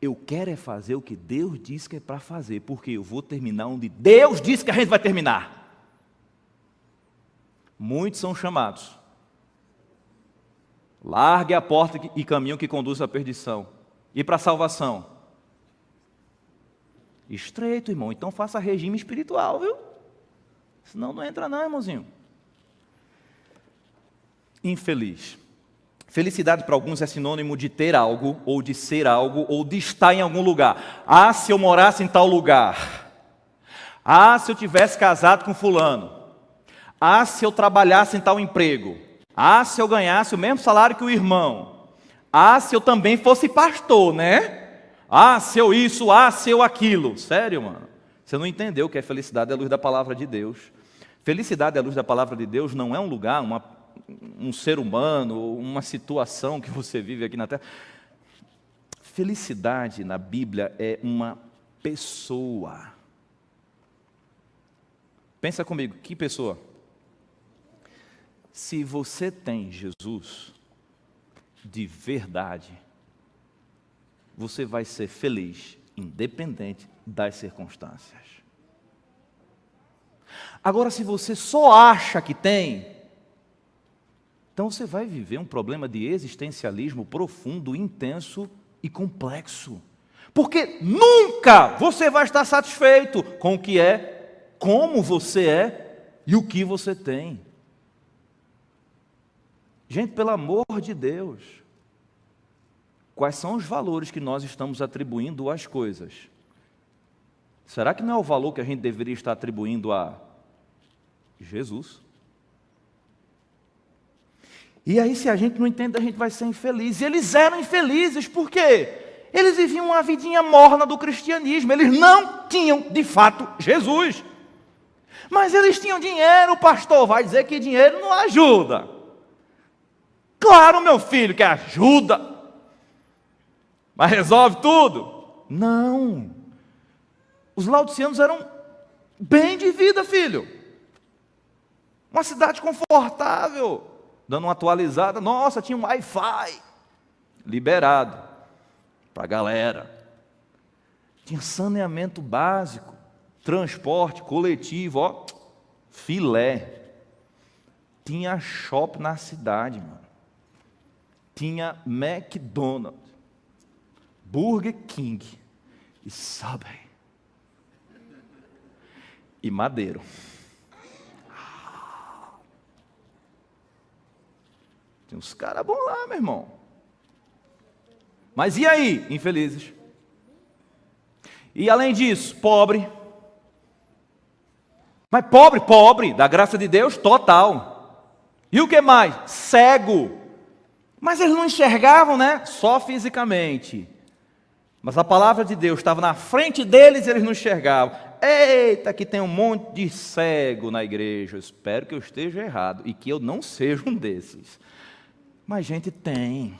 Eu quero é fazer o que Deus disse que é para fazer, porque eu vou terminar onde Deus disse que a gente vai terminar. Muitos são chamados. Largue a porta e caminho que conduz à perdição. E para a salvação? Estreito, irmão. Então faça regime espiritual, viu? Senão não entra não, irmãozinho. Infeliz. Felicidade para alguns é sinônimo de ter algo, ou de ser algo, ou de estar em algum lugar. Ah, se eu morasse em tal lugar. Ah, se eu tivesse casado com fulano. Ah, se eu trabalhasse em tal emprego. Ah, se eu ganhasse o mesmo salário que o irmão. Ah, se eu também fosse pastor, né? Ah, se eu isso, ah, se eu aquilo. Sério, mano? Você não entendeu o que é felicidade à luz da palavra de Deus. Felicidade à luz da palavra de Deus não é um lugar, um ser humano, uma situação que você vive aqui na terra. Felicidade na Bíblia é uma pessoa. Pensa comigo, que pessoa? Se você tem Jesus de verdade, você vai ser feliz, independente das circunstâncias. Agora, se você só acha que tem, então você vai viver um problema de existencialismo profundo, intenso e complexo. Porque nunca você vai estar satisfeito com o que é, como você é e o que você tem. Gente, pelo amor de Deus, quais são os valores que nós estamos atribuindo às coisas? Será que não é o valor que a gente deveria estar atribuindo a Jesus? E aí, se a gente não entende, a gente vai ser infeliz. E eles eram infelizes, por quê? Eles viviam uma vidinha morna do cristianismo. Eles não tinham, de fato, Jesus. Mas eles tinham dinheiro. O pastor vai dizer que dinheiro não ajuda. Claro, meu filho, que ajuda. Mas resolve tudo? Não. Os laodiceanos eram bem de vida, filho. Uma cidade confortável. Dando uma atualizada, nossa, tinha um Wi-Fi liberado para a galera. Tinha saneamento básico, transporte coletivo, ó, filé. Tinha shopping na cidade, mano. Tinha McDonald's, Burger King e Subway. E Madeiro. Tem uns caras bons lá, meu irmão. Mas e aí, infelizes? E além disso, pobre. Mas pobre, da graça de Deus, total. E o que mais? Cego. Mas eles não enxergavam, né? Só fisicamente. Mas a palavra de Deus estava na frente deles e eles não enxergavam. Eita, que tem um monte de cego na igreja. Eu espero que eu esteja errado e que eu não seja um desses. Mas, gente, tem.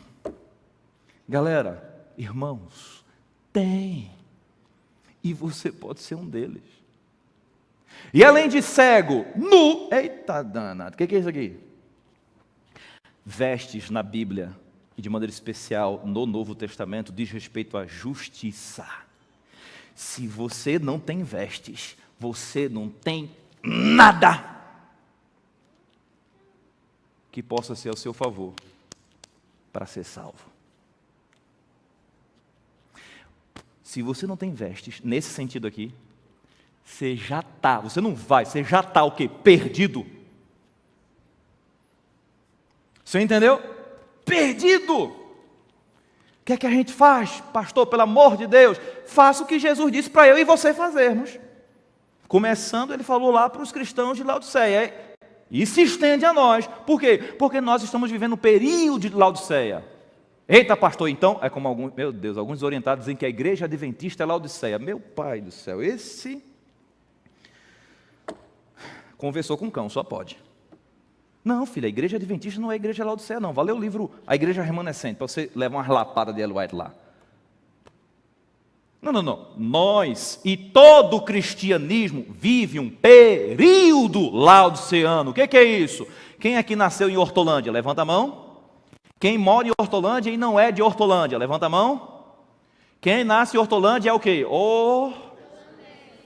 Galera, irmãos, tem. E você pode ser um deles. E além de cego, nu. Eita danado, o que é isso aqui? Vestes na Bíblia, e de maneira especial no Novo Testamento, diz respeito à justiça. Se você não tem vestes, você não tem nada que possa ser ao seu favor para ser salvo. Se você não tem vestes, nesse sentido aqui, você já está, você não vai, você já está o quê? Perdido. Você entendeu? Perdido. O que é que a gente faz? Pastor, pelo amor de Deus, faça o que Jesus disse para eu e você fazermos. Começando, ele falou lá para os cristãos de Laodiceia, e se estende a nós. Por quê? Porque nós estamos vivendo um período de Laodiceia. Eita, pastor, então, é como alguns, meu Deus, alguns orientados dizem que a igreja adventista é Laodiceia. Meu pai do céu, esse conversou com o cão, só pode. Não, filho, a igreja adventista não é a igreja Laodiceia, não. Valeu o livro A Igreja Remanescente, para você levar umas lapadas de Ellen White lá. Não. Nós e todo o cristianismo vive um período laodiceano. O que é isso? Quem aqui nasceu em Hortolândia? Levanta a mão. Quem mora em Hortolândia e não é de Hortolândia? Levanta a mão. Quem nasce em Hortolândia é o quê?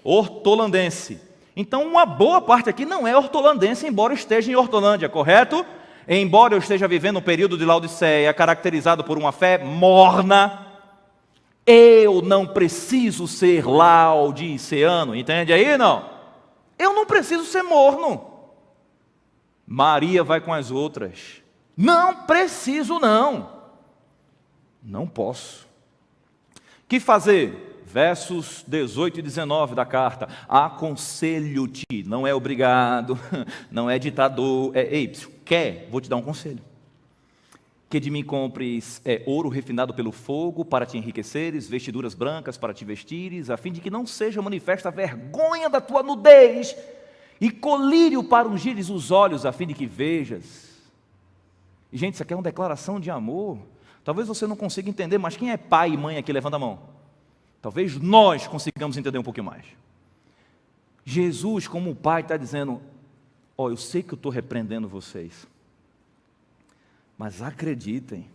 Hortolandense. Então, uma boa parte aqui não é hortolandense, embora esteja em Hortolândia, correto? Embora eu esteja vivendo um período de Laodiceia, caracterizado por uma fé morna, eu não preciso ser laodiceano, entende aí, não? Eu não preciso ser morno. Maria vai com as outras. Não preciso, não. Não posso. Que fazer? Versos 18 e 19 da carta. Aconselho-te, não é obrigado, não é ditador, quer? Vou te dar um conselho. Que de mim compres ouro refinado pelo fogo para te enriqueceres, vestiduras brancas para te vestires, a fim de que não seja manifesta a vergonha da tua nudez, e colírio para ungires os olhos, a fim de que vejas. E, gente, isso aqui é uma declaração de amor. Talvez você não consiga entender, mas quem é pai e mãe aqui, levanta a mão. Talvez nós consigamos entender um pouquinho mais. Jesus, como o pai, está dizendo, eu sei que eu estou repreendendo vocês, mas acreditem,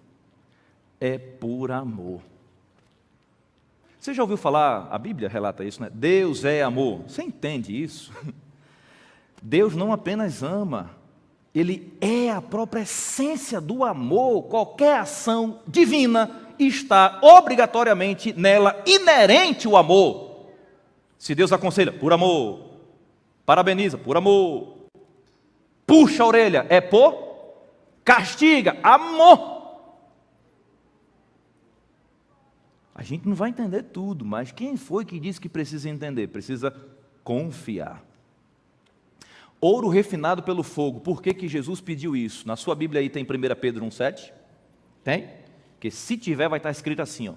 é por amor. Você já ouviu falar, a Bíblia relata isso, né? Deus é amor. Você entende isso? Deus não apenas ama, Ele é a própria essência do amor. Qualquer ação divina está obrigatoriamente nela inerente o amor. Se Deus aconselha, por amor. Parabeniza, por amor. Puxa a orelha, é por castiga, amor. A gente não vai entender tudo, mas quem foi que disse que precisa entender? Precisa confiar. Ouro refinado pelo fogo. Por que que Jesus pediu isso? Na sua Bíblia aí tem 1 Pedro 1,7? Tem? Porque se tiver vai estar escrito assim, ó.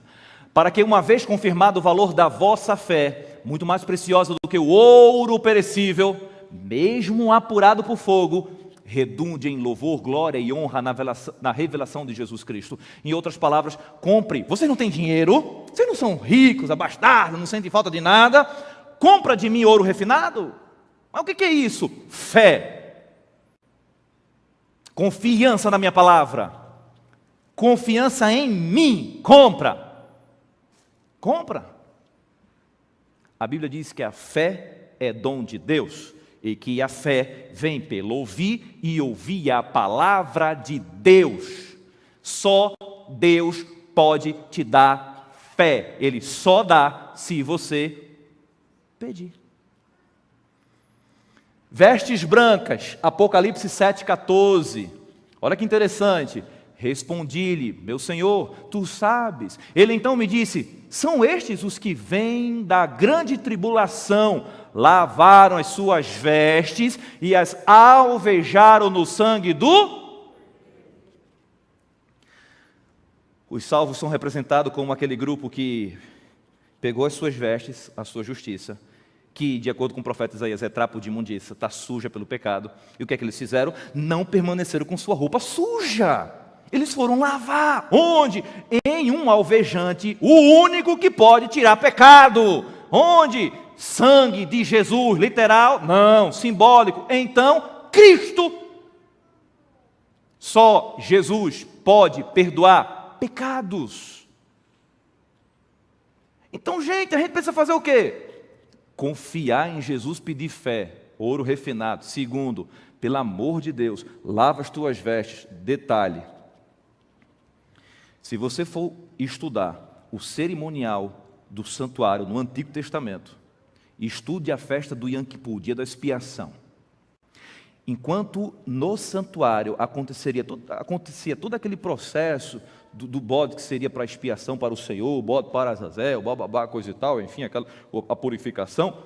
Para que uma vez confirmado o valor da vossa fé, muito mais preciosa do que o ouro perecível, mesmo apurado por fogo, redunde em louvor, glória e honra na revelação de Jesus Cristo. Em outras palavras, compre. Vocês não têm dinheiro? Vocês não são ricos, abastados, não sentem falta de nada? Compra de mim ouro refinado. Mas o que é isso? Fé. Confiança na minha palavra. Confiança em mim. Compra. Compra. A Bíblia diz que a fé é dom de Deus e que a fé vem pelo ouvir e ouvir a palavra de Deus. Só Deus pode te dar fé. Ele só dá se você pedir. Vestes brancas, Apocalipse 7,14. Olha que interessante. Respondi-lhe, meu Senhor, tu sabes. Ele então me disse, são estes os que vêm da grande tribulação, lavaram as suas vestes e as alvejaram no sangue do... Os salvos são representados como aquele grupo que pegou as suas vestes, a sua justiça, que, de acordo com o profeta Isaías, é trapo de imundícia, está suja pelo pecado. E o que é que eles fizeram? Não permaneceram com sua roupa suja. Eles foram lavar. Onde? Em um alvejante, o único que pode tirar pecado. Onde? Sangue de Jesus, literal? Não, simbólico. Então, Cristo. Só Jesus pode perdoar pecados. Então, gente, a gente precisa fazer o quê? Confiar em Jesus, pedir fé, ouro refinado. Segundo, pelo amor de Deus, lava as tuas vestes. Detalhe, se você for estudar o cerimonial do santuário no Antigo Testamento, estude a festa do Yom Kippur, dia da expiação. Enquanto no santuário acontecia todo aquele processo do bode que seria para expiação para o Senhor, o bode para Azazel, bababá, coisa e tal, enfim, a purificação.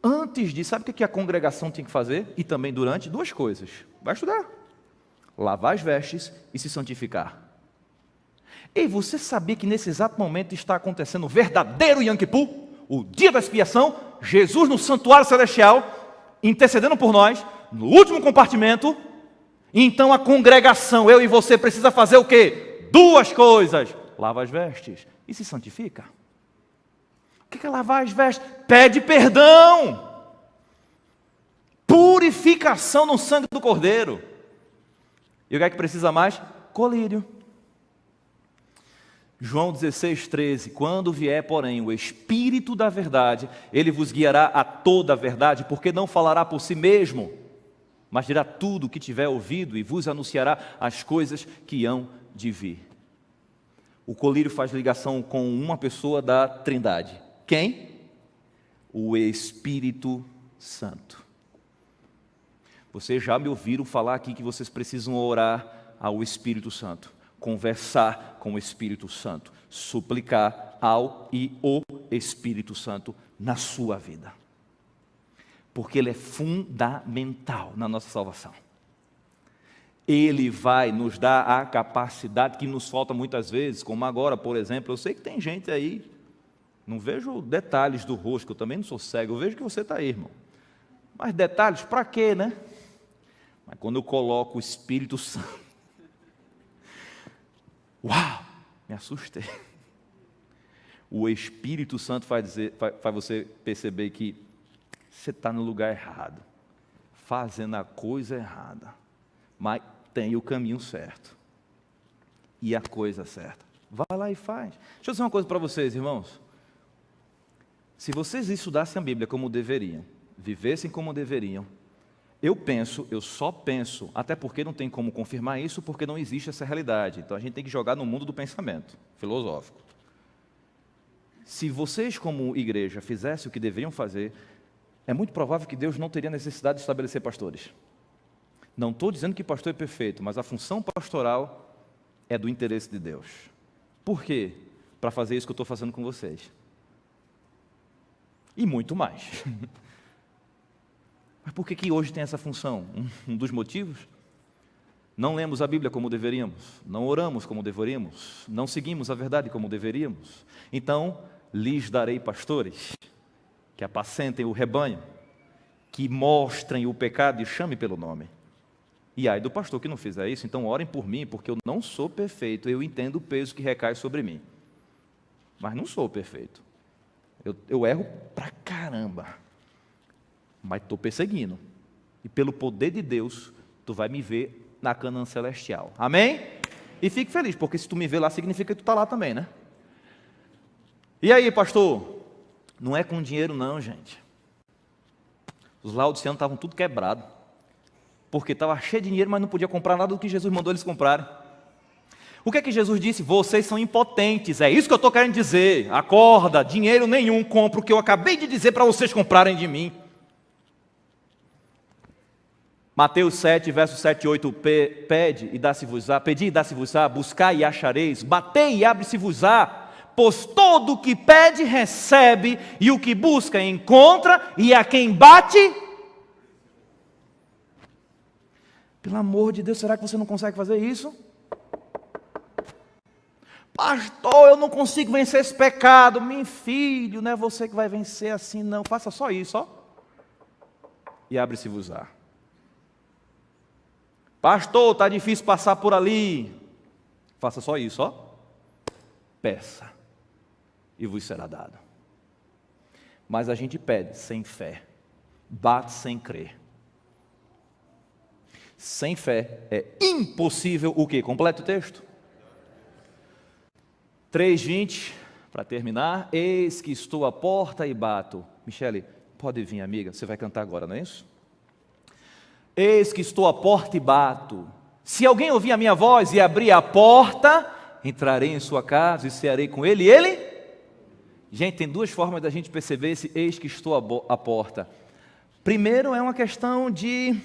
Antes disso, sabe o que a congregação tinha que fazer? E também durante, duas coisas. Vai estudar. Lavar as vestes e se santificar. E você sabia que nesse exato momento está acontecendo o verdadeiro Yom Kippur, o dia da expiação, Jesus no santuário celestial, intercedendo por nós, no último compartimento. Então a congregação, eu e você, precisa fazer o quê? Duas coisas: lava as vestes e se santifica. O que é lavar as vestes? Pede perdão, purificação no sangue do Cordeiro. E o que é que precisa mais? Colírio. João 16:13, quando vier, porém, o Espírito da verdade, ele vos guiará a toda a verdade, porque não falará por si mesmo, mas dirá tudo o que tiver ouvido e vos anunciará as coisas que hão de vir. O colírio faz ligação com uma pessoa da Trindade. Quem? O Espírito Santo. Vocês já me ouviram falar aqui que vocês precisam orar ao Espírito Santo, conversar com o Espírito Santo, suplicar ao e o Espírito Santo na sua vida, porque ele é fundamental na nossa salvação. Ele vai nos dar a capacidade que nos falta muitas vezes, como agora, por exemplo. Eu sei que tem gente aí, não vejo detalhes do rosto, eu também não sou cego, eu vejo que você está aí, irmão. Mas detalhes para quê, né? Mas quando eu coloco o Espírito Santo, uau, me assustei. O Espírito Santo faz você perceber que você está no lugar errado, fazendo a coisa errada, mas tem o caminho certo e a coisa certa. Vai lá e faz. Deixa eu dizer uma coisa para vocês, irmãos. Se vocês estudassem a Bíblia como deveriam, vivessem como deveriam, eu só penso, até porque não tem como confirmar isso, porque não existe essa realidade. Então a gente tem que jogar no mundo do pensamento filosófico. Se vocês, como igreja, fizessem o que deveriam fazer, é muito provável que Deus não teria necessidade de estabelecer pastores. Não estou dizendo que pastor é perfeito, mas a função pastoral é do interesse de Deus. Por quê? Para fazer isso que eu estou fazendo com vocês. E muito mais. Mas por que hoje tem essa função? Um dos motivos? Não lemos a Bíblia como deveríamos, não oramos como deveríamos, não seguimos a verdade como deveríamos. Então, lhes darei pastores que apacentem o rebanho, que mostrem o pecado e chamem pelo nome. E ai do pastor que não fizer isso, então orem por mim, porque eu não sou perfeito, eu entendo o peso que recai sobre mim. Mas não sou perfeito. Eu erro pra caramba. Mas estou perseguindo. E pelo poder de Deus, tu vai me ver na Canaã celestial. Amém? E fique feliz, porque se tu me ver lá, significa que tu está lá também, né? E aí, pastor? Não é com dinheiro não, gente. Os laodiceanos estavam tudo quebrados. Porque estava cheio de dinheiro, mas não podia comprar nada do que Jesus mandou eles comprarem. O que é que Jesus disse? Vocês são impotentes, é isso que eu estou querendo dizer. Acorda, dinheiro nenhum compra o que eu acabei de dizer para vocês comprarem de mim. Mateus 7, versos 7 e 8, pedi e dá-se-vos-á, buscai e achareis, batei e abre-se-vos-á, pois todo o que pede recebe, e o que busca encontra, e a quem bate... Pelo amor de Deus, será que você não consegue fazer isso? Pastor, eu não consigo vencer esse pecado. Meu filho, não é você que vai vencer assim, não. Faça só isso, ó. E abre-se-vos-á. Pastor, está difícil passar por ali. Faça só isso, ó. Peça, e vos será dado. Mas a gente pede sem fé, bate sem crer. Sem fé é impossível o quê? Completa o texto. 3:20, para terminar. Eis que estou à porta e bato. Michele, pode vir, amiga, você vai cantar agora, não é isso? Eis que estou à porta e bato. Se alguém ouvir a minha voz e abrir a porta, entrarei em sua casa e cearei com ele. E ele? Gente, tem duas formas da gente perceber esse eis que estou à porta. Primeiro é uma questão de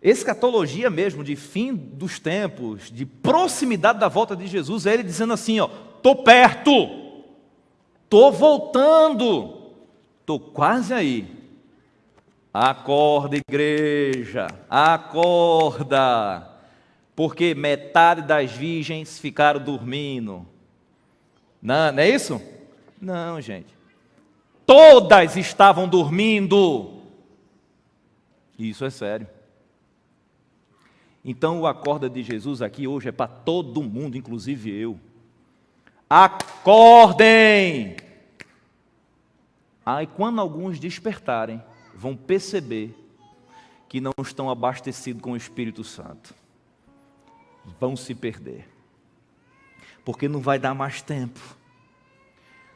escatologia mesmo, de fim dos tempos, de proximidade da volta de Jesus. É ele dizendo assim, ó, estou perto, estou voltando, estou quase aí. Acorda, igreja, acorda, porque metade das virgens ficaram dormindo. Não é isso? Não, gente. Todas estavam dormindo. Isso é sério. Então o acorda de Jesus aqui hoje é para todo mundo, inclusive eu. Acordem! Aí quando alguns despertarem, vão perceber que não estão abastecidos com o Espírito Santo. Vão se perder. Porque não vai dar mais tempo.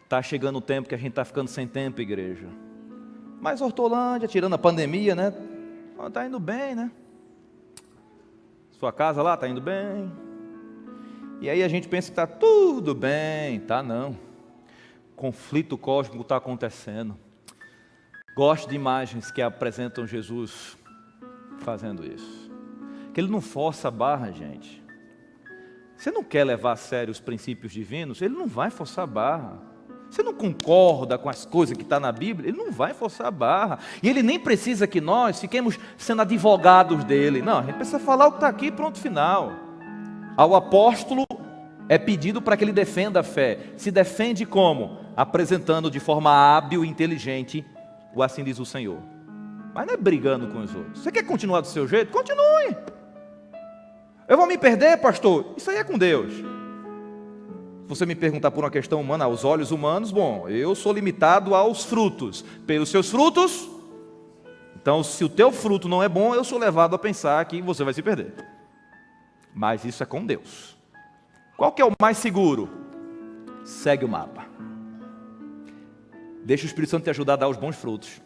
Está chegando o tempo que a gente está ficando sem tempo, igreja. Mas Hortolândia, tirando a pandemia, né? Está indo bem, né? Sua casa lá está indo bem. E aí a gente pensa que está tudo bem. Tá não. Conflito cósmico está acontecendo. Gosto de imagens que apresentam Jesus fazendo isso. Que ele não força a barra, gente. Você não quer levar a sério os princípios divinos? Ele não vai forçar a barra. Você não concorda com as coisas que estão na Bíblia? Ele não vai forçar a barra. E ele nem precisa que nós fiquemos sendo advogados dele. Não, a gente precisa falar o que está aqui, pronto, final. Ao apóstolo é pedido para que ele defenda a fé. Se defende como? Apresentando de forma hábil e inteligente o assim diz o Senhor. Mas não é brigando com os outros. Você quer continuar do seu jeito? Continue. Eu vou me perder, pastor? Isso aí é com Deus. Se você me perguntar por uma questão humana, aos olhos humanos, bom, eu sou limitado aos frutos. Pelos seus frutos, então se o teu fruto não é bom, eu sou levado a pensar que você vai se perder. Mas isso é com Deus. Qual que é o mais seguro? Segue o mapa. Deixa o Espírito Santo te ajudar a dar os bons frutos.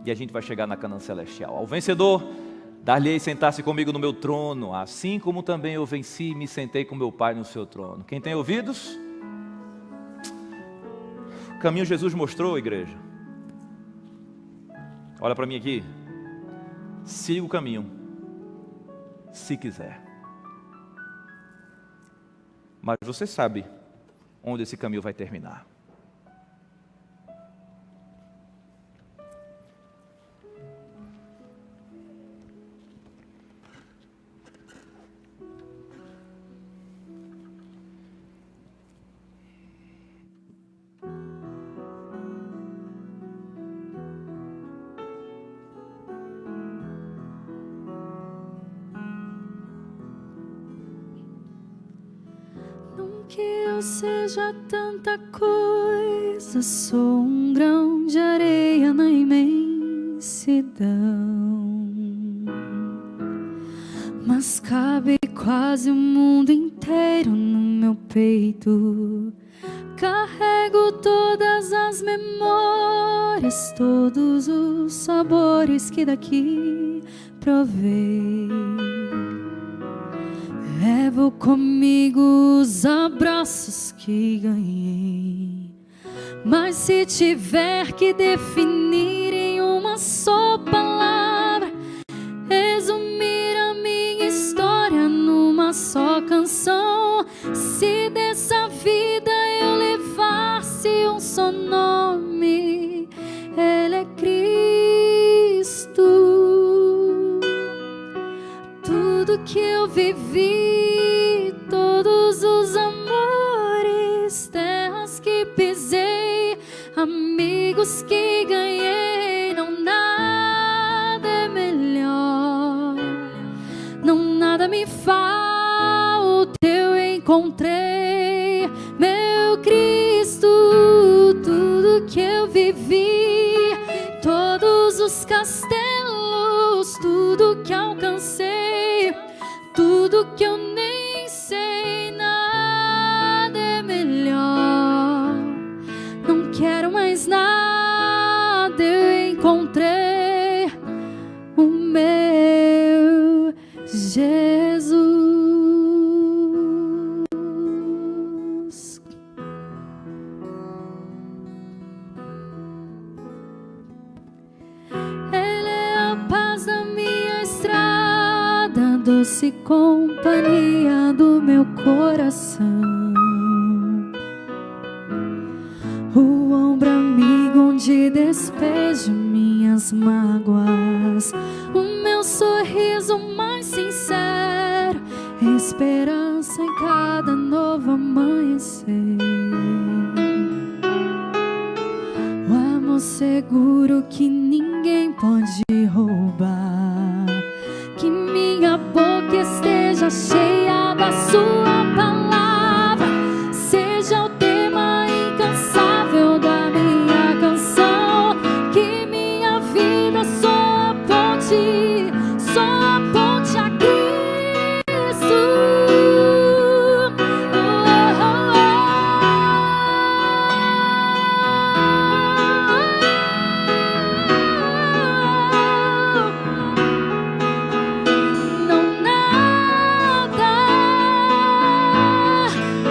E a gente vai chegar na Canaã celestial. Ao vencedor, dar-lhe-ei sentar-se comigo no meu trono, assim como também eu venci e me sentei com meu Pai no seu trono. Quem tem ouvidos? O caminho Jesus mostrou, igreja. Olha para mim aqui. siga o caminho, se quiser. Mas você sabe onde esse caminho vai terminar. Que eu seja tanta coisa, sou um grão de areia na imensidão, mas cabe quase o mundo inteiro no meu peito. Carrego todas as memórias, todos os sabores que daqui provei. Levo comigo os abraços que ganhei. Mas se tiver que definir em uma só palavra, resumir a minha história numa só canção, se dessa vida eu levasse um só nome, Ele é Cristo. Tudo que eu vivi, todos os amores, terras que pisei, amigos que ganhei, não nada é melhor, não nada me falta, eu encontrei meu Cristo. Tudo que eu vivi, todos os castelos, tudo que alcancei, tudo que eu nem sei, nada é melhor, não quero mais nada, eu encontrei o meu Jesus. Ele é a paz da minha estrada, doce companhia do meu coração, o ombro amigo onde despejo minhas mágoas, o meu sorriso mais sincero, esperança em cada novo amanhecer, o amor seguro que ninguém pode roubar, que minha boca esteja cheia da sua palavra, seja o tema incansável da minha canção, que minha vida só aponte a Cristo.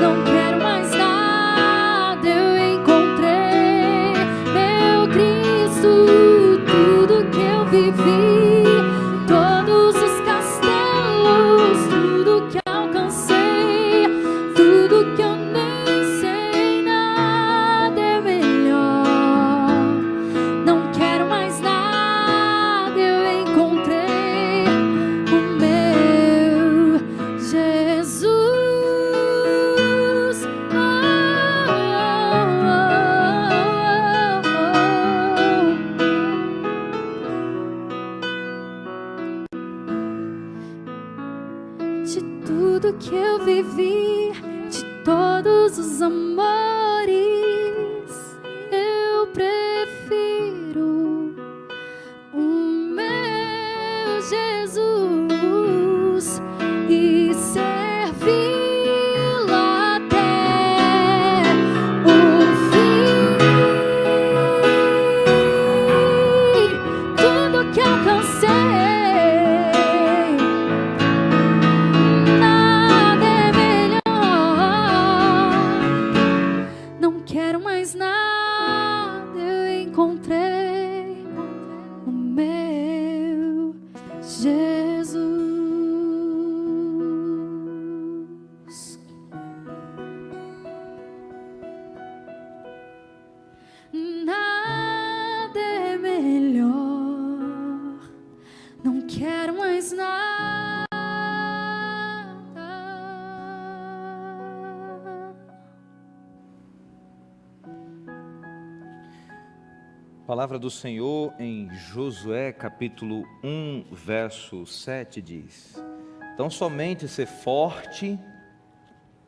Não quero mais nada, eu encontrei meu Cristo. Tudo que eu vivi, todos os castelos, tudo que alcancei, tudo que eu nem sei, nada é melhor, não quero mais nada, eu encontrei o meu Jesus. De tudo que eu vivi, de todos os amores, eu prefiro o meu Jesus e servi-lo até o fim. Tudo que alcancei, nada é melhor, Palavra do Senhor em Josué capítulo 1, verso 7 diz: Então somente ser forte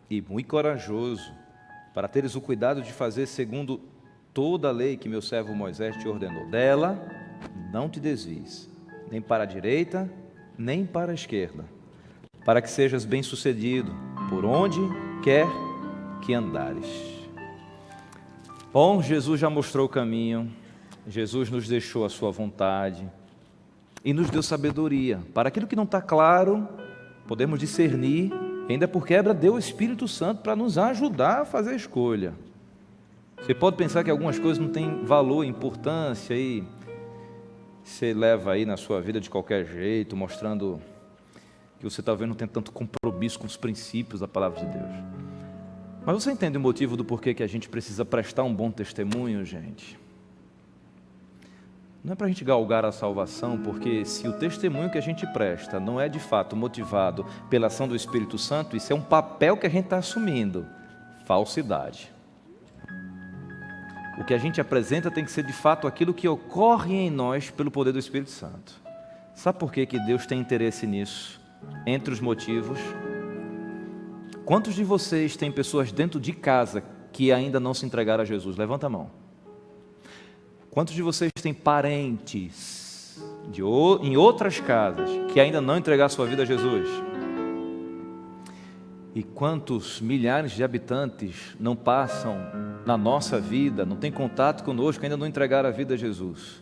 e muito corajoso, para teres o cuidado de fazer segundo toda a lei que meu servo Moisés te ordenou. Dela não te desvies, nem para a direita, nem para a esquerda, para que sejas bem-sucedido por onde quer que andares. Bom, Jesus já mostrou o caminho. Jesus nos deixou a sua vontade e nos deu sabedoria. Para aquilo que não está claro, podemos discernir, ainda por quebra deu o Espírito Santo para nos ajudar a fazer a escolha. Você pode pensar que algumas coisas não têm valor, importância, e você leva aí na sua vida de qualquer jeito, mostrando que você talvez não tenha tanto compromisso com os princípios da palavra de Deus. Mas você entende o motivo do porquê que a gente precisa prestar um bom testemunho, gente? Não é para a gente galgar a salvação, porque se o testemunho que a gente presta não é de fato motivado pela ação do Espírito Santo, isso é um papel que a gente está assumindo, falsidade. O que a gente apresenta tem que ser de fato aquilo que ocorre em nós pelo poder do Espírito Santo. Sabe por que Deus tem interesse nisso? Entre os motivos, quantos de vocês têm pessoas dentro de casa que ainda não se entregaram a Jesus? Levanta a mão. Quantos de vocês têm parentes em outras casas que ainda não entregaram sua vida a Jesus? E quantos milhares de habitantes não passam na nossa vida, não têm contato conosco, ainda não entregaram a vida a Jesus?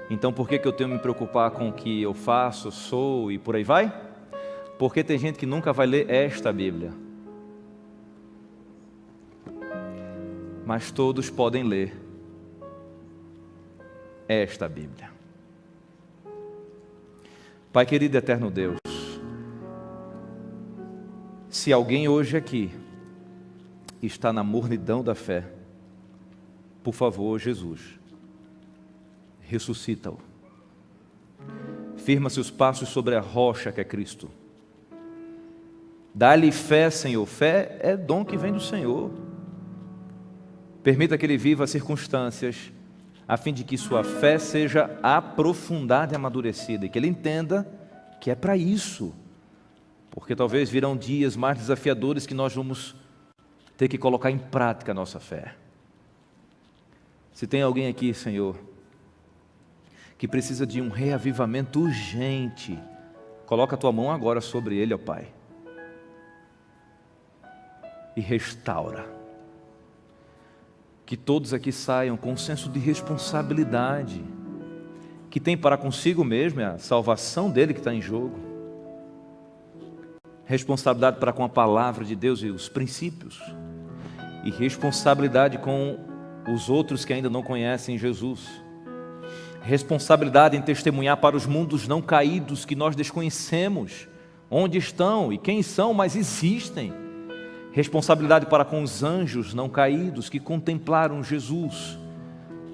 Então por que eu tenho que me preocupar com o que eu faço, sou e por aí vai? Porque tem gente que nunca vai ler esta Bíblia. Mas todos podem ler esta Bíblia. Pai querido e eterno Deus, se alguém hoje aqui está na mornidão da fé, por favor, Jesus, ressuscita-o. Firma seus passos sobre a rocha que é Cristo. Dá-lhe fé, Senhor. Fé é dom que vem do Senhor. Permita que ele viva as circunstâncias, a fim de que sua fé seja aprofundada e amadurecida, e que ele entenda que é para isso, porque talvez virão dias mais desafiadores que nós vamos ter que colocar em prática a nossa fé. Se tem alguém aqui, Senhor, que precisa de um reavivamento urgente, coloca a tua mão agora sobre ele, ó Pai, e restaura. Que todos aqui saiam com um senso de responsabilidade, que tem para consigo mesmo a salvação dele que está em jogo, responsabilidade para com a palavra de Deus e os princípios, e responsabilidade com os outros que ainda não conhecem Jesus, responsabilidade em testemunhar para os mundos não caídos que nós desconhecemos onde estão e quem são, mas existem. Responsabilidade para com os anjos não caídos que contemplaram Jesus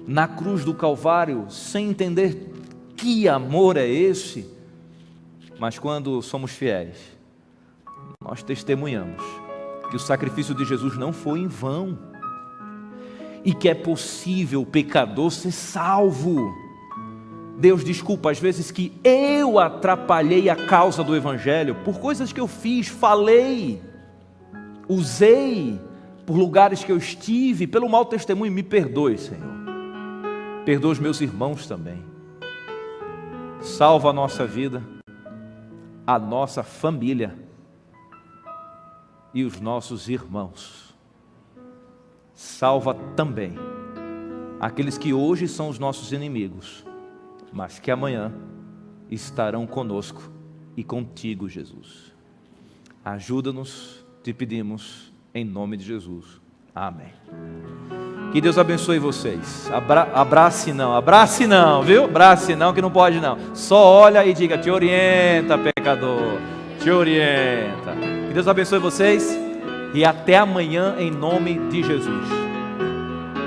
na cruz do Calvário, sem entender que amor é esse, mas quando somos fiéis, nós testemunhamos que o sacrifício de Jesus não foi em vão, e que é possível o pecador ser salvo. Deus, desculpa, às vezes que eu atrapalhei a causa do Evangelho, por coisas que eu fiz, falei, usei, por lugares que eu estive, pelo mau testemunho, me perdoe, Senhor. Perdoa os meus irmãos também. Salva a nossa vida, a nossa família e os nossos irmãos. Salva também aqueles que hoje são os nossos inimigos, mas que amanhã estarão conosco e contigo, Jesus. Ajuda-nos, te pedimos, em nome de Jesus. Amém. Que Deus abençoe vocês. Abrace não, viu? Abrace não, que não pode não. Só olha e diga, te orienta, pecador. Te orienta. Que Deus abençoe vocês e até amanhã em nome de Jesus.